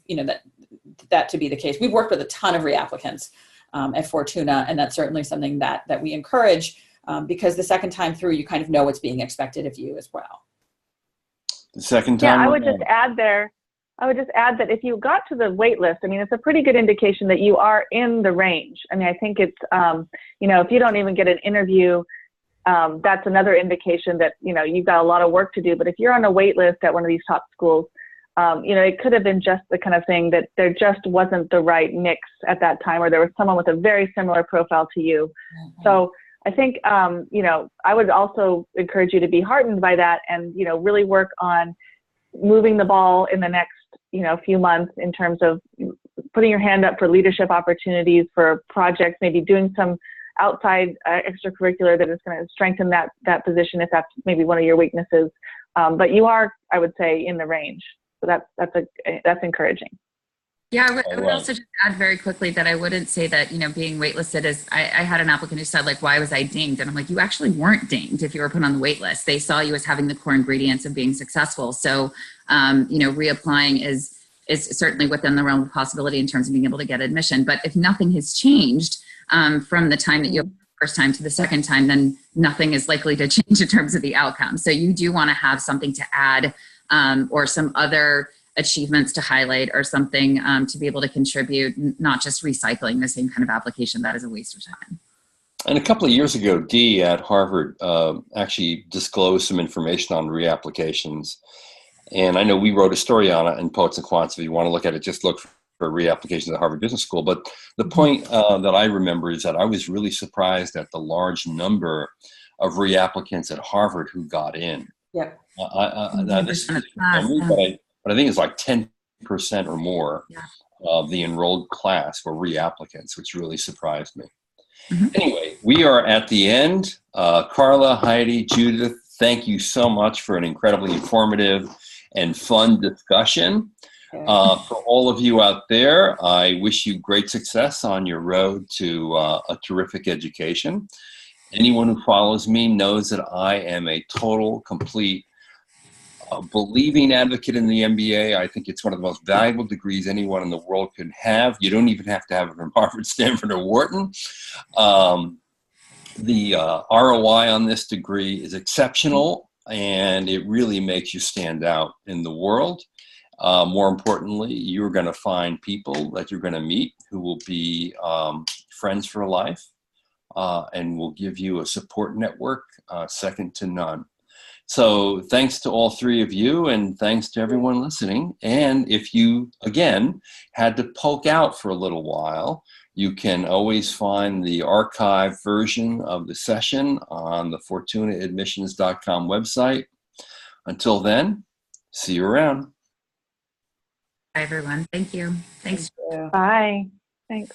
that to be the case. We've worked with a ton of reapplicants at Fortuna, and that's certainly something that we encourage, because the second time through, you kind of know what's being expected of you as well. The second time. Yeah, I would just add there. I would just add that if you got to the wait list, I mean, it's a pretty good indication that you are in the range. I mean, I think it's, you know, if you don't even get an interview, that's another indication that, you know, you've got a lot of work to do. But if you're on a wait list at one of these top schools, you know, it could have been just the kind of thing that there just wasn't the right mix at that time, or there was someone with a very similar profile to you. Mm-hmm. So I think, you know, I would also encourage you to be heartened by that and, you know, really work on moving the ball in the next, you know, few months in terms of putting your hand up for leadership opportunities, for projects, maybe doing some outside extracurricular that is going to strengthen that position if that's maybe one of your weaknesses. But you are, I would say, in the range. So that's encouraging. Yeah, I would also just add very quickly that I wouldn't say that, you know, being waitlisted is, I had an applicant who said, like, why was I dinged? And I'm like, you actually weren't dinged if you were put on the wait list. They saw you as having the core ingredients of being successful. So, you know, reapplying is certainly within the realm of possibility in terms of being able to get admission. But if nothing has changed from the time that you first time to the second time, then nothing is likely to change in terms of the outcome. So you do want to have something to add or some other achievements to highlight or something to be able to contribute, not just recycling the same kind of application. That is a waste of time. And a couple of years ago, Dee at Harvard actually disclosed some information on reapplications. And I know we wrote a story on it in Poets and Quants. If you want to look at it, just look for reapplications at Harvard Business School. But the point that I remember is that I was really surprised at the large number of reapplicants at Harvard who got in. Yeah. But I think it's like 10% or more of the enrolled class were reapplicants, which really surprised me. Mm-hmm. Anyway, we are at the end. Karla, Heidi, Judith, thank you so much for an incredibly informative and fun discussion. For all of you out there, I wish you great success on your road to a terrific education. Anyone who follows me knows that I am a total, complete, believing advocate in the MBA. I think it's one of the most valuable degrees anyone in the world can have. You don't even have to have it from Harvard, Stanford, or Wharton. The ROI on this degree is exceptional, and it really makes you stand out in the world. More importantly, you're going to find people that you're going to meet who will be friends for life and will give you a support network second to none. So thanks to all three of you, and thanks to everyone listening. And if you, again, had to poke out for a little while, you can always find the archived version of the session on the FortunaAdmissions.com website. Until then, see you around. Bye, everyone. Thank you. Thanks. Bye. Thanks.